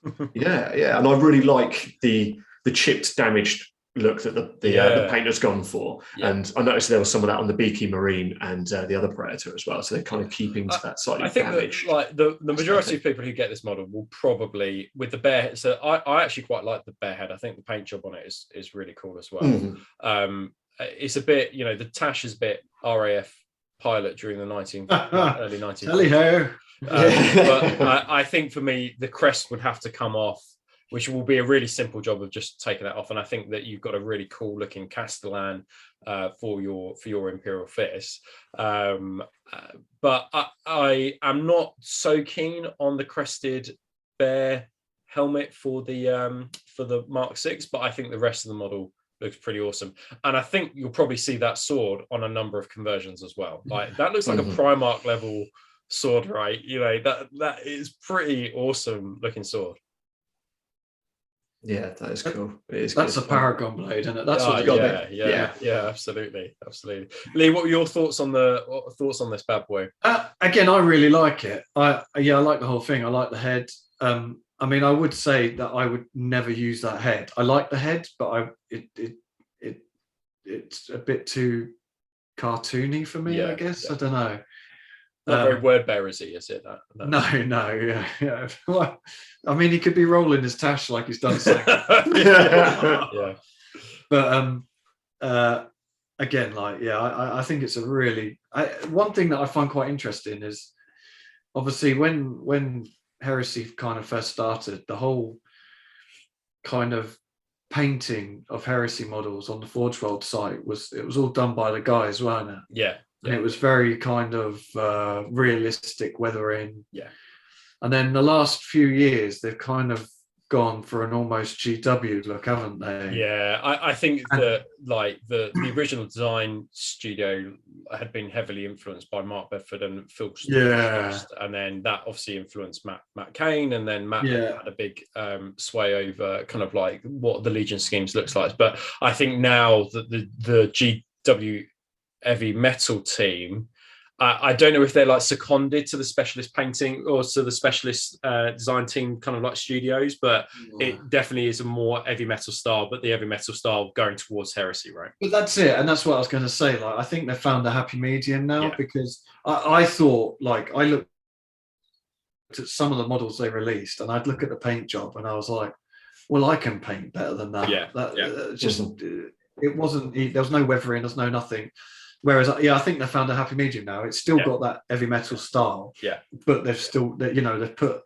And I really like the chipped, damaged look that the painter's gone for. Yeah. And I noticed there was some of that on the Beaky Marine and the other Predator as well. So they're kind of keeping to that slightly damaged. That, like the majority of people who get this model will probably with the bear. So I actually quite like the bear head. I think the paint job on it is really cool as well. Mm-hmm. It's a bit, the Tash is a bit RAF pilot during the early 1900s. Tally-ho. But I think for me, the crest would have to come off, which will be a really simple job of just taking that off. And I think that you've got a really cool looking Castellan for your Imperial Fist. But I am not so keen on the crested bear helmet for the Mark VI, but I think the rest of the model looks pretty awesome. And I think you'll probably see that sword on a number of conversions as well. Like that looks like a Primarch level sword, right? That is pretty awesome looking sword. Yeah, that is cool. That's a Paragon blade, isn't it? That's what it's got. Yeah, absolutely. Lee, what were your thoughts on this bad boy? Again, I really like it. I like the whole thing. I like the head. I mean, I would say that I would never use that head. I like the head, but it's a bit too cartoony for me. I guess I don't know. Not very word bearer-y, is it? No, yeah. Well, I mean, he could be rolling his tash like he's done so. Yeah. But again, I think it's a really one thing that I find quite interesting is obviously when Heresy kind of first started, the whole kind of painting of Heresy models on the Forge World site was all done by the guys, weren't it? Yeah. And it was very kind of realistic weathering. Yeah. And then the last few years, they've kind of gone for an almost GW look, haven't they? Yeah, I think that like the original design studio had been heavily influenced by Mark Bedford and Phil. Yeah. And then that obviously influenced Matt Kane, and then Matt had a big sway over kind of like what the Legion schemes looks like. But I think now that the GW heavy metal team, I don't know if they're like seconded to the specialist painting or to the specialist design team, kind of like studios, but it definitely is a more heavy metal style, but the heavy metal style going towards Heresy, right? But that's it, and that's what I was going to say. Like, I think they found a happy medium now, because I thought, like, I looked at some of the models they released, and I'd look at the paint job, and I was like, well, I can paint better than that. It wasn't. There was no weathering. There's no nothing. Whereas, I think they found a happy medium now. It's still got that heavy metal style, but they've still, they've put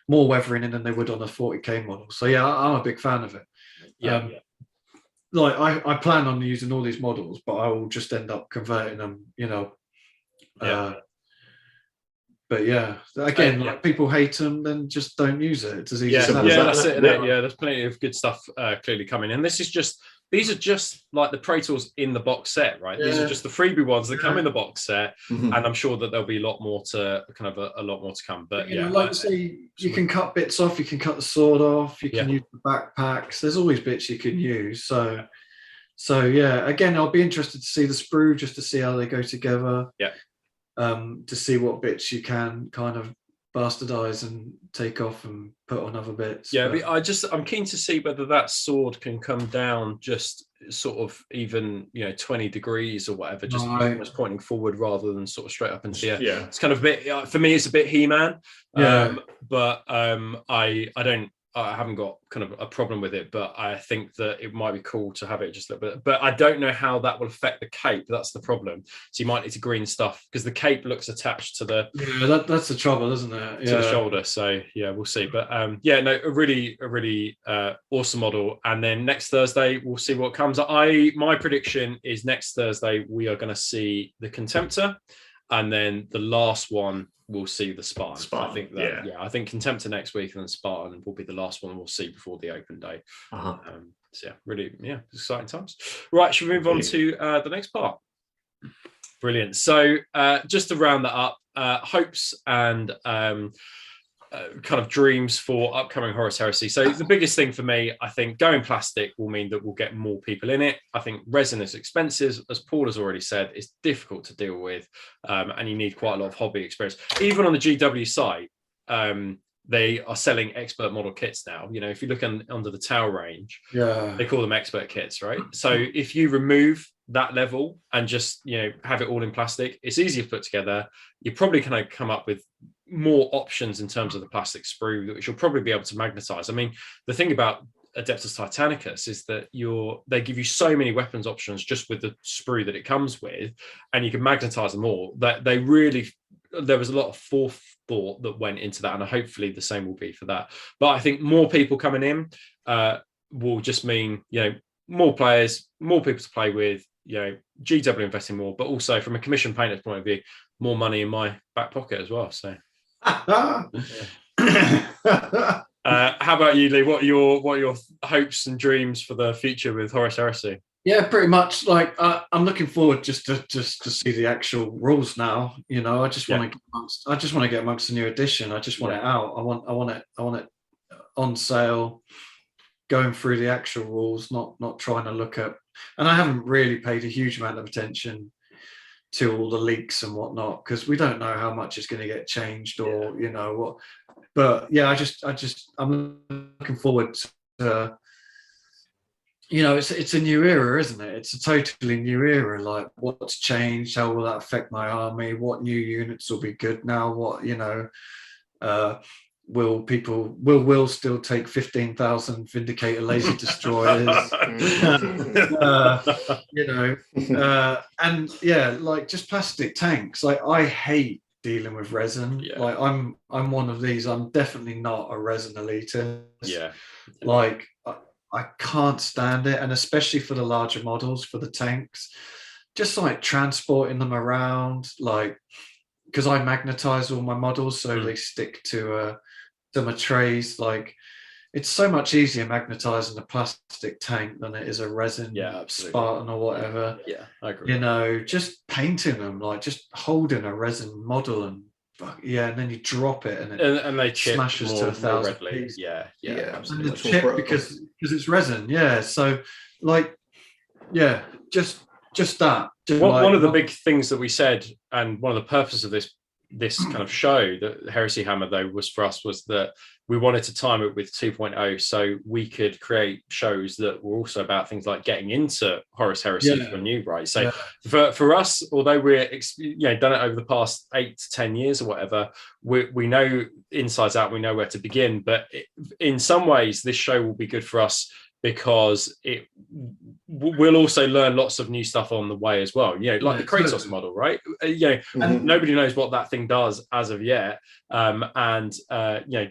more weathering in than they would on a 40k model. So I'm a big fan of it. Like I plan on using all these models, but I will just end up converting them, But again, like people hate them, then just don't use it. It's as easy as that. That's it. Yeah, there's plenty of good stuff clearly coming, and these are just like the Praetors in the box set, right? These are just the freebie ones that come in the box set, and I'm sure that there'll be a lot more to come. But like I say, you can cut bits off, you can cut the sword off, you can use the backpacks. There's always bits you can use. So again, I'll be interested to see the sprue, just to see how they go together. To see what bits you can kind of bastardize and take off and put on other bits. I'm keen to see whether that sword can come down just sort of even 20 degrees or whatever, just almost pointing forward rather than sort of straight up into the air. It's kind of a bit, for me it's a bit He-Man, but I haven't got kind of a problem with it, but I think that it might be cool to have it just a little bit. But I don't know how that will affect the cape. That's the problem. So you might need to green stuff, because the cape looks attached to the that's the trouble, isn't it? To the shoulder. So we'll see. But a really awesome model. And then next Thursday we'll see what comes. My prediction is next Thursday we are going to see the Contemptor, and then the last one we'll see the Spartan. I think that I think Contemptor next week, and then Spartan will be the last one we'll see before the open day. Really exciting times. Right, should we move on to the next part? Brilliant. So just to round that up, hopes and kind of dreams for upcoming Horus Heresy. So the biggest thing for me, I think going plastic will mean that we'll get more people in it. I think resin is expensive, as Paul has already said. It's difficult to deal with, and you need quite a lot of hobby experience. Even on the GW site, they are selling expert model kits now. You know, if you look under the Tau range, Yeah. they call them expert kits, right? So if you remove that level and just, you know, have it all in plastic, it's easier to put together. You're probably going to come up with more options in terms of the plastic sprue, which you'll probably be able to magnetize. I mean, the thing about Adeptus Titanicus is that they give you so many weapons options just with the sprue that it comes with, and you can magnetize them all. That there was a lot of forethought that went into that, and hopefully the same will be for that. But I think more people coming in will just mean, you know, more players, more people to play with, you know, GW investing more, but also from a commission painter's point of view, more money in my back pocket as well. So how about you, Lee? What are your hopes and dreams for the future with Horus Heresy? Yeah, pretty much. Like I'm looking forward just to see the actual rules now. You know, I just want to get amongst the new edition. I just want it out. I want it on sale, going through the actual rules, not trying to look at. And I haven't really paid a huge amount of attention to all the leaks and whatnot, because we don't know how much is going to get changed or you know what. But yeah, I'm looking forward to. You know, it's a new era, isn't it? It's a totally new era. Like, what's changed? How will that affect my army? What new units will be good now? What, you know, will still take 15,000 Vindicator laser destroyers? You know, and yeah, like just plastic tanks. Like, I hate dealing with resin. Like, I'm one of these. I'm definitely not a resin elitist. Like, I can't stand it, and especially for the larger models, for the tanks, just like transporting them around, like, because I magnetize all my models so they stick to my trays. Like, it's so much easier magnetizing a plastic tank than it is a resin Spartan or whatever. Yeah, I agree. You know, just painting them, like just holding a resin model and and then you drop it and they smashes to 1,000 pieces. Yeah, absolutely. And the chip because it's resin. Yeah, so like, yeah, just that. One of the big things that we said, and one of the purposes of this kind of show, that Heresy Hammer though was that we wanted to time it with 2.0 so we could create shows that were also about things like getting into Horus Heresy for new, right? So for us, although we're done it over the past 8 to 10 years or whatever, we know insides out, we know where to begin. But in some ways, this show will be good for us because we'll also learn lots of new stuff on the way as well. You know, like the Kratos model, right? And nobody knows what that thing does as of yet. And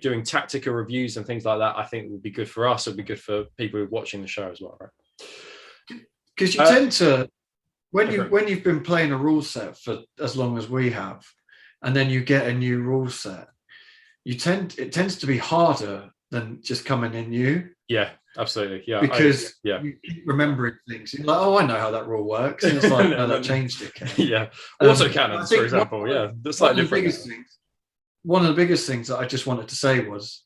doing Tactica reviews and things like that, I think will be good for us. It'll be good for people watching the show as well, right? Because you tend to, when you've been playing a rule set for as long as we have, and then you get a new rule set, it tends to be harder than just coming in new. Yeah, absolutely. Yeah, because you keep remembering things. You're like, oh, I know how that rule works. And it's like, no, that changed it. Yeah. Also cannons, for example. That's slightly different. One of the biggest things that I just wanted to say was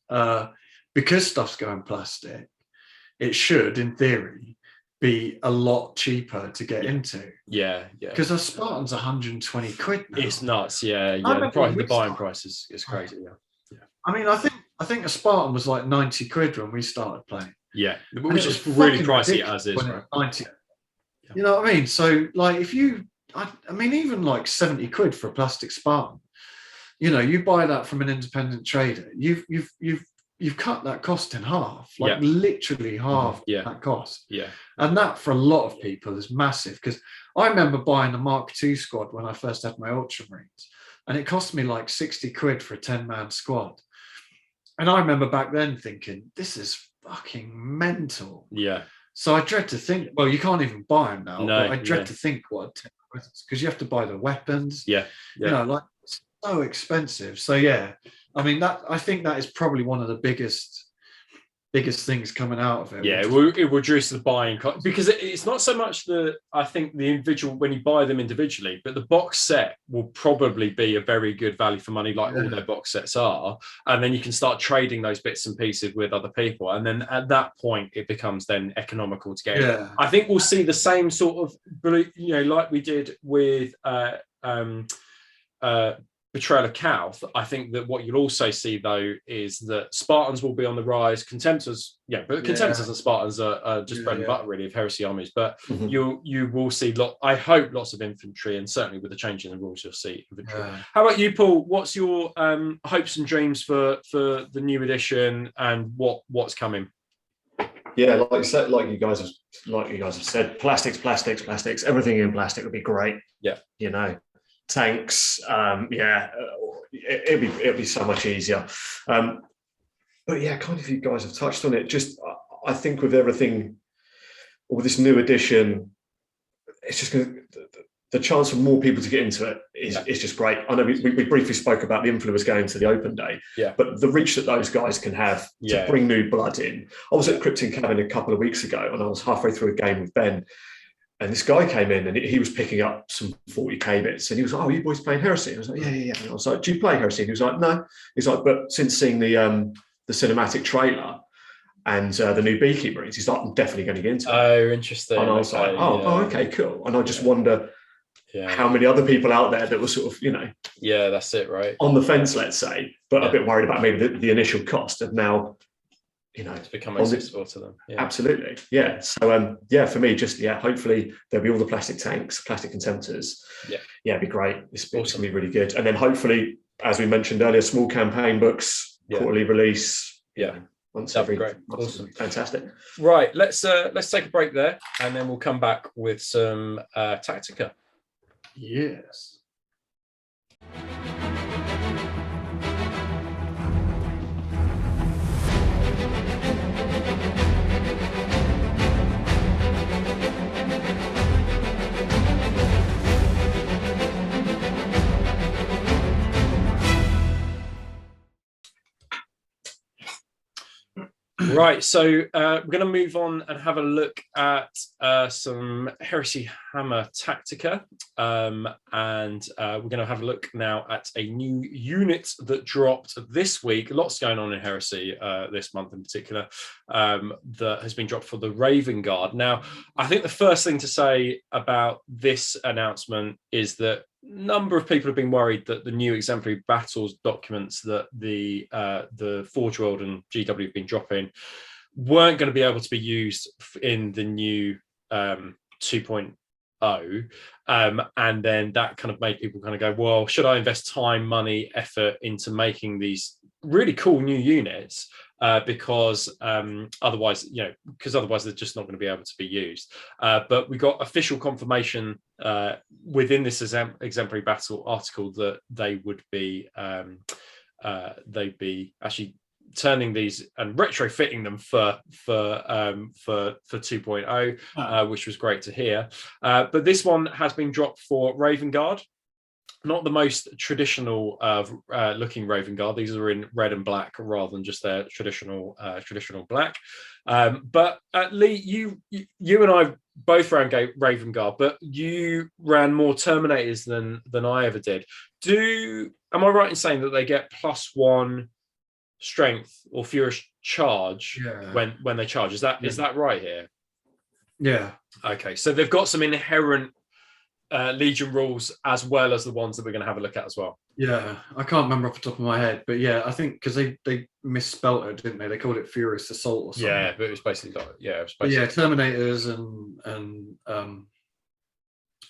because stuff's going plastic, it should, in theory, be a lot cheaper to get into. Yeah. Because a Spartan's 120 quid now. It's nuts. Yeah. The buying price is crazy. Yeah. I mean, I think a Spartan was like 90 quid when we started playing. Yeah, which is really pricey as is, right? 90. You know what I mean? So, like, if I mean, even like 70 quid for a plastic Spartan, you know, you buy that from an independent trader, you've cut that cost in half, like literally half that cost. Yeah, and that for a lot of people is massive. Because I remember buying the Mark II squad when I first had my Ultramarines, and it cost me like 60 quid for a 10-man squad. And I remember back then thinking, this is fucking mental. Yeah. So I dread to think, well, you can't even buy them now, but I dread to think what, because you have to buy the weapons. Yeah. You know, like, it's so expensive. So yeah, I mean, I think that is probably one of the biggest things coming out of it. Yeah, it will reduce the buying cost, because it's not so much I think the individual, when you buy them individually, but the box set will probably be a very good value for money, like all their box sets are. And then you can start trading those bits and pieces with other people. And then at that point, it becomes then economical to get. Yeah. I think we'll see the same sort of, like we did with Betrayal of Calth, I think that what you'll also see though is that Spartans will be on the rise. Contemptors, Contemptors and Spartans are just bread and butter really of heresy armies. But you will see I hope lots of infantry, and certainly with the change in the rules, you'll see infantry. How about you, Paul? What's your hopes and dreams for the new edition and what's coming? Yeah, like you said, like you guys have said, plastics. Everything in plastic would be great. Yeah, you know, tanks. It'd be so much easier. But yeah, kind of you guys have touched on it. Just I think with everything, with this new edition, it's just going to. The chance for more people to get into it is just great. I know we briefly spoke about the influence going to the open day, but the reach that those guys can have to bring new blood in. I was at Cryptic Cabin a couple of weeks ago, and I was halfway through a game with Ben, and this guy came in and he was picking up some 40k bits, and he was like, "Oh, you boys playing Heresy?" I was like, "Yeah." And I was like, "Do you play Heresy?" And he was like, "No." He's like, "But since seeing the cinematic trailer and the new Beekeeper, he's like, I'm definitely going to get into it." Oh, interesting. And I was like, okay, cool. And I just wonder how many other people out there that were sort of, that's it, right, on the fence, let's say, but a bit worried about maybe the initial cost of now, it's become accessible to them. Absolutely. So for me, just hopefully there'll be all the plastic tanks, plastic contemptors. It'd be great. It's going to be really good. And then hopefully, as we mentioned earlier, small campaign books, quarterly release. Once every great. month. Awesome. Fantastic. Right, let's take a break there, and then we'll come back with some Tactica. Yes. Right, so we're going to move on and have a look at some Heresy Hammer Tactica, and we're going to have a look now at a new unit that dropped this week. Lots going on in Heresy this month in particular, that has been dropped for the Raven Guard. Now, I think the first thing to say about this announcement is that number of people have been worried that the new exemplary battles documents that the Forge World and GW have been dropping weren't going to be able to be used in the new 2.0, and then that kind of made people kind of go, well, should I invest time, money, effort into making these really cool new units because otherwise they're just not going to be able to be used. But we got official confirmation within this exemplary battle article that they would be they'd be actually turning these and retrofitting them for 2.0, which was great to hear. But this one has been dropped for Raven Guard. Not the most traditional looking Raven Guard. These are in red and black rather than just their traditional black. But Lee, you and I both ran Raven Guard, but you ran more Terminators than I ever did. Am I right in saying that they get +1 strength or furious charge when they charge? Is that right here? Yeah. Okay, so they've got some inherent Legion rules as well as the ones that we're going to have a look at as well. Yeah, I can't remember off the top of my head, but yeah, I think because they misspelt it, didn't they? They called it Furious Assault or something. Yeah, but it was basically Terminators and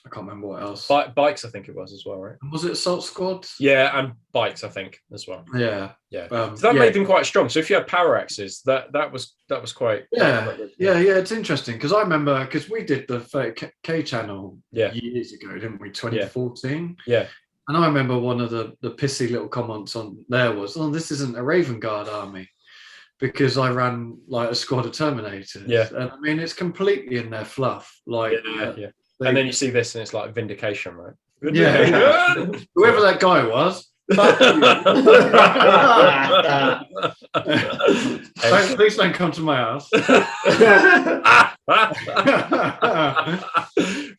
I can't remember what else. Bikes, I think it was as well, right? Was it Assault Squad? Yeah, and bikes, I think as well. Yeah. So that made them quite strong. So if you had power axes, that was quite. Yeah. It's interesting because I remember because we did the 30K channel years ago, didn't we? 2014. Yeah. And I remember one of the pissy little comments on there was, "Oh, this isn't a Raven Guard army," because I ran like a squad of Terminators. Yeah. And I mean, it's completely in their fluff. Like. Yeah. And then you see this, and it's like vindication, right? Yeah. Whoever that guy was. Please don't come to my house.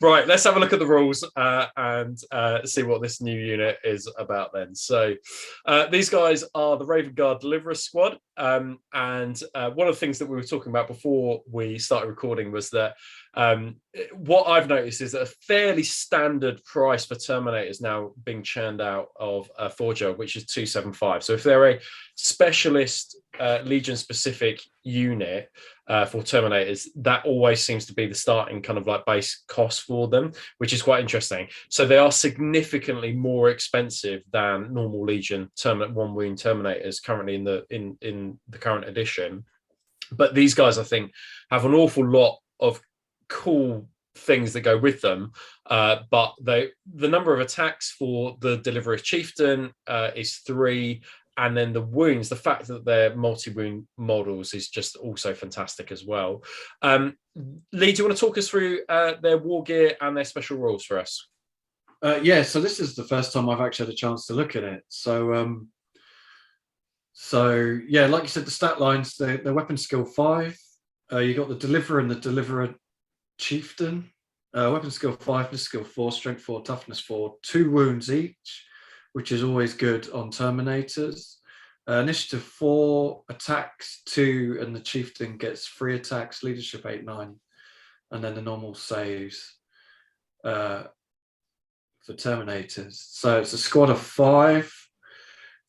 Right, let's have a look at the rules and see what this new unit is about then. So these guys are the Raven Guard Deliverer Squad. and one of the things that we were talking about before we started recording was that what I've noticed is that a fairly standard price for Terminators now being churned out of Forger, which is 275. So if they're a specialist Legion specific unit for Terminators, that always seems to be the starting kind of like base cost for them, which is quite interesting. So they are significantly more expensive than normal Legion one wound Terminators currently in the current edition. But these guys, I think, have an awful lot of cool things that go with them, but the number of attacks for the Deliverer's Chieftain is 3, and then the wounds, the fact that they're multi-wound models is just also fantastic as well. Lee, do you want to talk us through their war gear and their special rules for us? Yeah, so this is the first time I've actually had a chance to look at it. So yeah, like you said, the stat lines, they're weapon skill 5. You got the Deliverer and the Deliverer Chieftain. Weapon skill 5, this skill 4, strength 4, toughness 4, 2 wounds each, which is always good on Terminators. Initiative 4, attacks 2, and the Chieftain gets 3 attacks, leadership 8, 9, and then the normal saves for Terminators. So it's a squad of 5,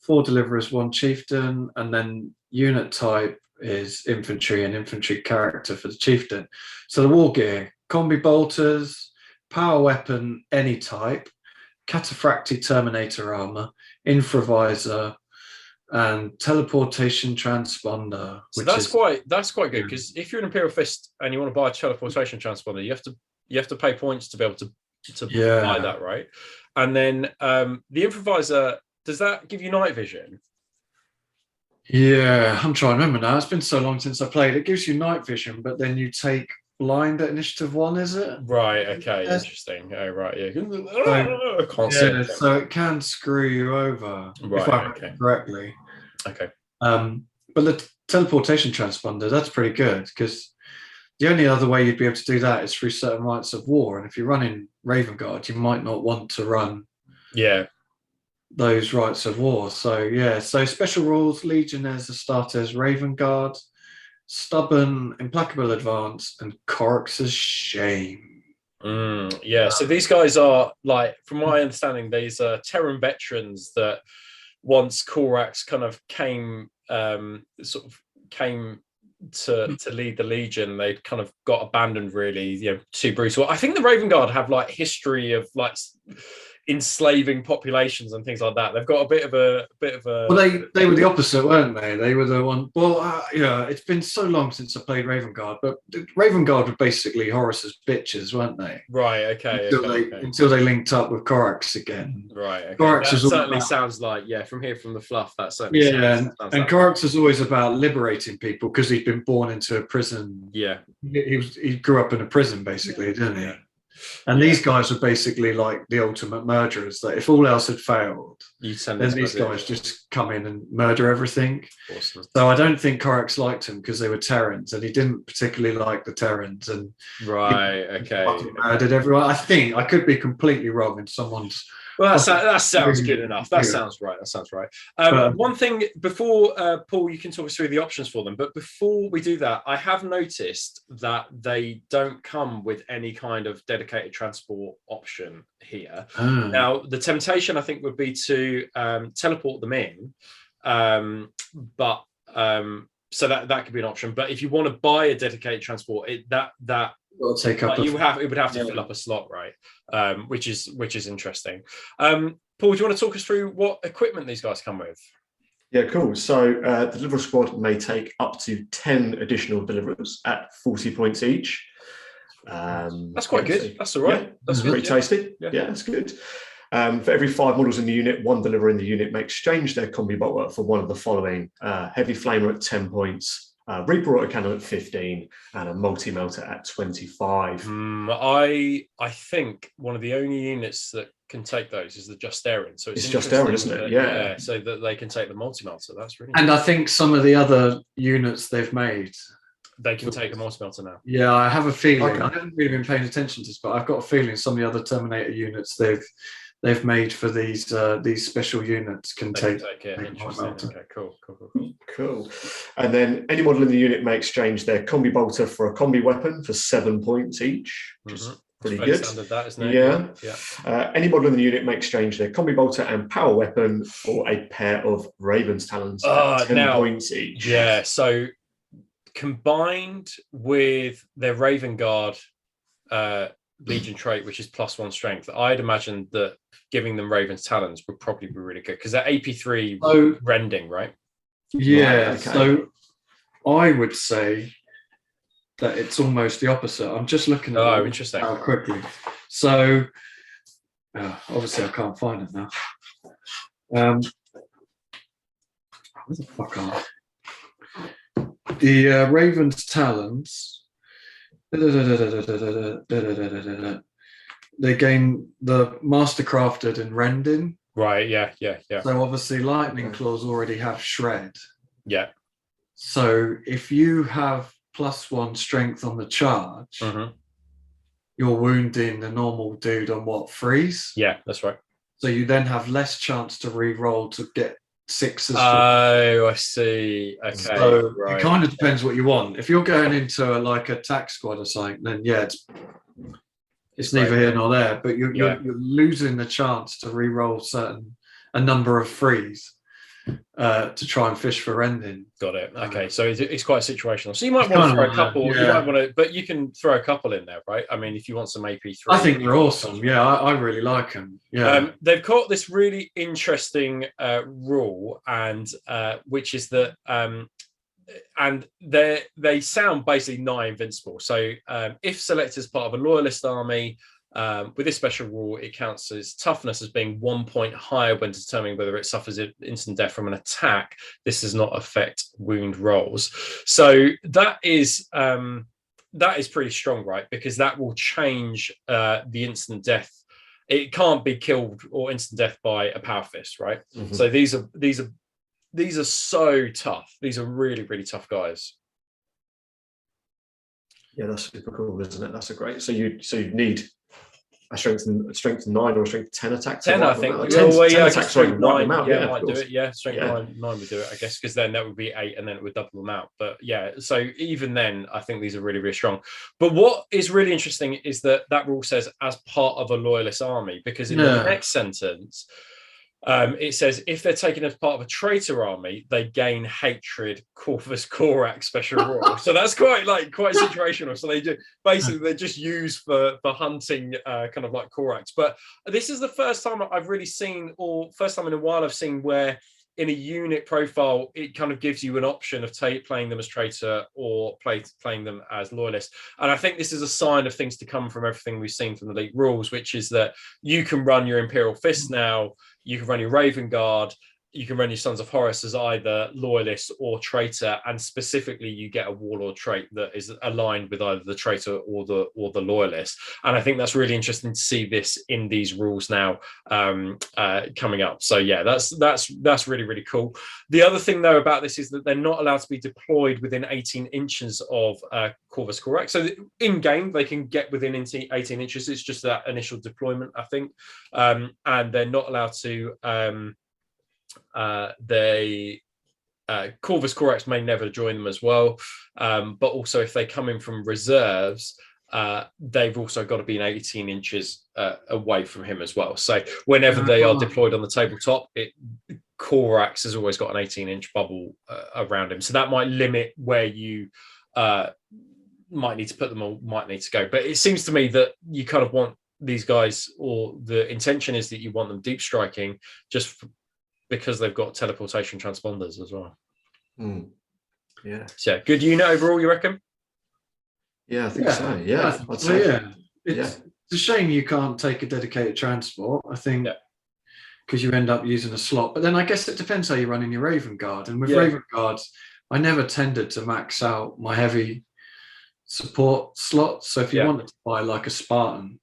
4 Deliverers, 1 Chieftain, and then unit type is infantry and infantry character for the Chieftain. So the war gear, combi bolters, power weapon any type, cataphractii Terminator armor, infravisor, and teleportation transponder. So that's quite good, because if you're an Imperial Fist and you want to buy a teleportation transponder, you have to pay points to be able to buy that, right? And then the improviser, does that give you night vision? Yeah, I'm trying to remember now. It's been so long since I played. It gives you night vision, but then you take blind at initiative 1, is it? Right, okay, interesting. Oh, right, yeah. I can't see it. So it can screw you over, if I remember correctly. Okay. But the teleportation transponder, that's pretty good, because the only other way you'd be able to do that is through certain rites of war. And if you're running Raven Guard, you might not want to run those rites of war. So yeah, so special rules, Legionnaires as starters, Raven Guard, Stubborn, Implacable Advance, and Corax's Shame. So these guys are, like, from my understanding, these are Terran veterans that once Corax kind of came to lead the Legion, they kind of got abandoned, really, too brutal. I think the Raven Guard have like history of like enslaving populations and things like that. They've got a bit of a well, they were the opposite, weren't they? They were the one. Well, it's been so long since I played Raven Guard, but the Raven Guard were basically Horus's bitches, weren't they? Right. Okay. Until they linked up with Corax again. Right. Okay. Corax that certainly sounds like, from here, from the fluff, that certainly sounds and Corax was always about liberating people because he'd been born into a prison. Yeah. He grew up in a prison, basically, didn't he? And these guys were basically like the ultimate murderers, that if all else had failed, then these guys just come in and murder everything. Awesome. So I don't think Corax liked them because they were Terrans, and he didn't particularly like the Terrans. And murdered everyone. I think, I could be completely wrong, and someone's... Well, that sounds good enough. That sounds right. One thing before, Paul, you can talk us through the options for them. But before we do that, I have noticed that they don't come with any kind of dedicated transport option here. Now, the temptation, I think, would be to teleport them in. So that could be an option. But if you want to buy a dedicated transport, it'll take up it would have to fill up a slot, right? Which is interesting. Paul, do you want to talk us through what equipment these guys come with? Yeah, cool. So the Deliverer Squad may take up to 10 additional Deliverers at 40 points each. That's quite good. That's all right. Yeah, that's pretty tasty. Yeah, that's good. For every 5 models in the unit, 1 Deliverer in the unit may exchange their combi bolter for one of the following: Heavy Flamer at 10 points, Reaper Autocannon at 15, and a multi-melter at 25. I think one of the only units that can take those is the Justarian. So it's Justarian, isn't it? Yeah. So that they can take the multi-melter. That's really And I think some of the other units they've made, they can take a multi-melter now. Yeah, I have a feeling. I haven't really been paying attention to this, but I've got a feeling some of the other Terminator units they've they've made for these special units can They take. can take it. take Interesting. melter. Okay, cool. Cool. And then any model in the unit may exchange their combi bolter for a combi weapon for 7 points each, which is pretty good. Standard, that, isn't it? Yeah. Any model in the unit may exchange their combi bolter and power weapon for a pair of Raven's Talons at 10 points each. Yeah. So combined with their Raven Guard Legion trait, which is +1 strength, I'd imagine that giving them Raven's Talons would probably be really good because they're AP3 rending, right? Yeah. Right, okay. So I would say that it's almost the opposite. I'm just looking at it interesting. Quickly. So obviously I can't find it now. Where the fuck are the Raven's Talons? They gain the Mastercrafted and Rending. Right. Yeah. So obviously Lightning Claws already have Shred. Yeah. So if you have +1 strength on the charge, you're wounding the normal dude on freeze. Yeah, that's right. So you then have less chance to re-roll to get 6s. Oh, I see. Okay. So it kind of depends what you want. If you're going into a tack squad or something, then yeah, it's neither here nor there. But you're losing the chance to re-roll a number of frees to try and fish for rending. Got it. Okay, so it's quite situational. So you might want to throw a couple. You might want to, but you can throw a couple in there, right? I mean, if you want some AP3, I think they're awesome. Yeah, I really like them. Yeah, they've got this really interesting rule, and which is that, and they sound basically nigh invincible. So if selected as part of a loyalist army. With this special rule, it counts as toughness as being 1 point higher when determining whether it suffers instant death from an attack. This does not affect wound rolls. So that is pretty strong, right? Because that will change the instant death. It can't be killed or instant death by a power fist, right? So these are so tough. These are really, really tough guys. Yeah, that's super cool, isn't it? That's a great. So you need a strength 9 or a strength 10 attack. 10, I think. 10 attacks, strength 9. Out. Yeah, might do it. Yeah, strength 9 would do it, I guess, because then that would be 8, and then it would double them out. But yeah, so even then, I think these are really, really strong. But what is really interesting is that rule says as part of a loyalist army, because in the next sentence. It says if they're taken as part of a traitor army, they gain hatred Corvus Corax special rule. So that's quite situational. So they're just used for hunting kind of like Corax. But this is the first time I've really seen, or first time in a while I've seen where in a unit profile it kind of gives you an option of playing them as traitor or playing them as loyalist. And I think this is a sign of things to come from everything we've seen from the league rules, which is that you can run your Imperial Fist now. You can run your Raven Guard, you can run your Sons of Horus as either loyalist or traitor, and specifically you get a warlord trait that is aligned with either the traitor or the loyalist. And I think that's really interesting to see this in these rules now coming up. So yeah, that's really, really cool. The other thing though about this is that they're not allowed to be deployed within 18 inches of Corvus Corax. So in game they can get within 18 inches. It's just that initial deployment, I think, and they're not allowed to. Corvus Corax may never join them as well, but also if they come in from reserves, they've also got to be in 18 inches away from him as well. So whenever they are deployed on the tabletop, Corax has always got an 18-inch bubble around him. So that might limit where you might need to put them or might need to go. But it seems to me that you kind of want these guys, or the intention is that you want them deep striking just because they've got teleportation transponders as well. Yeah. So good unit overall, you reckon? Yeah, I think so. Yeah. It's a shame you can't take a dedicated transport, I think, because you end up using a slot. But then I guess it depends how you run in your Raven Guard. And with Raven Guards, I never tended to max out my heavy support slots. So if you wanted to buy like a Spartan,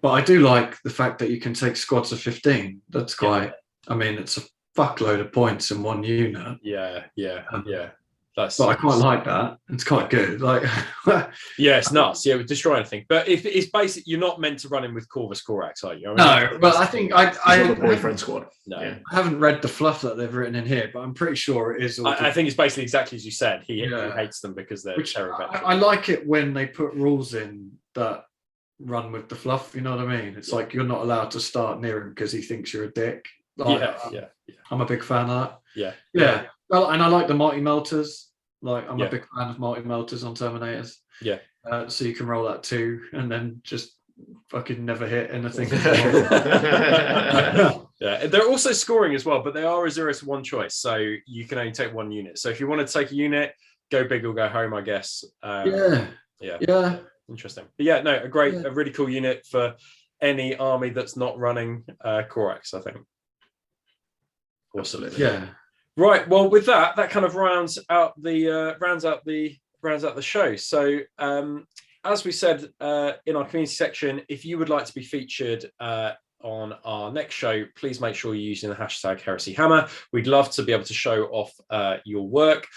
but I do like the fact that you can take squads of 15. That's quite, I mean, it's a fuckload of points in one unit. That's. But I quite like that. It's quite good. Like, yeah, it's nuts. Yeah, we destroy anything. But if it's basic, you're not meant to run in with Corvus Corax, are you? I mean, no, but I think It's not the boyfriend squad. No. Yeah. I haven't read the fluff that they've written in here, but I'm pretty sure it is. I think it's basically exactly as you said. He hates them because they're terror. I like it when they put rules in that run with the fluff. You know what I mean? It's like you're not allowed to start near him because he thinks you're a dick. Like, yeah. I'm a big fan of that. Yeah. Well, and I like the multi-melters. Like, I'm a big fan of multi-melters on Terminators. Yeah. So you can roll that 2 and then just fucking never hit anything. Yeah, they're also scoring as well, but they are a 0 to 1 choice, so you can only take 1 unit. So if you want to take a unit, go big or go home, I guess. Yeah. Interesting. But yeah, no, a really cool unit for any army that's not running Corax, I think. Absolutely. Yeah. Right. Well, with that kind of rounds out the show. So as we said in our community section, if you would like to be featured on our next show, please make sure you're using the hashtag heresyhammer. We'd love to be able to show off your work.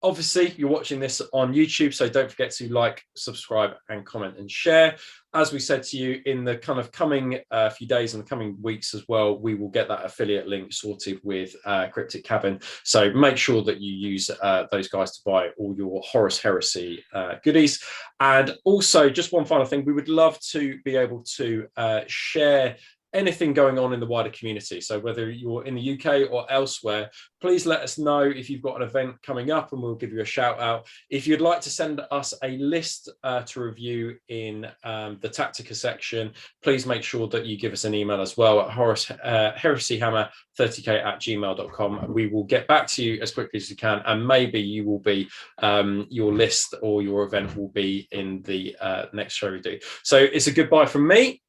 Obviously, you're watching this on YouTube, so don't forget to like, subscribe, and comment and share. As we said to you, in the kind of coming few days and the coming weeks as well, we will get that affiliate link sorted with Cryptic Cabin. So make sure that you use those guys to buy all your Horus Heresy goodies. And also, just one final thing, we would love to be able to share anything going on in the wider community. So whether you're in the UK or elsewhere, please let us know if you've got an event coming up and we'll give you a shout out. If you'd like to send us a list to review in the Tactica section, please make sure that you give us an email as well at heresyhammer30k@gmail.com. We will get back to you as quickly as we can, and maybe you will be your list or your event will be in the next show we do. So it's a goodbye from me.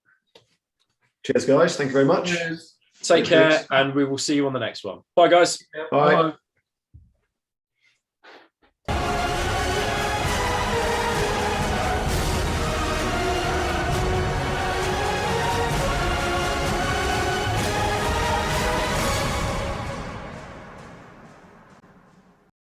Cheers, guys. Thank you very much. Take care, and we will see you on the next one. Bye, guys. Bye. Bye.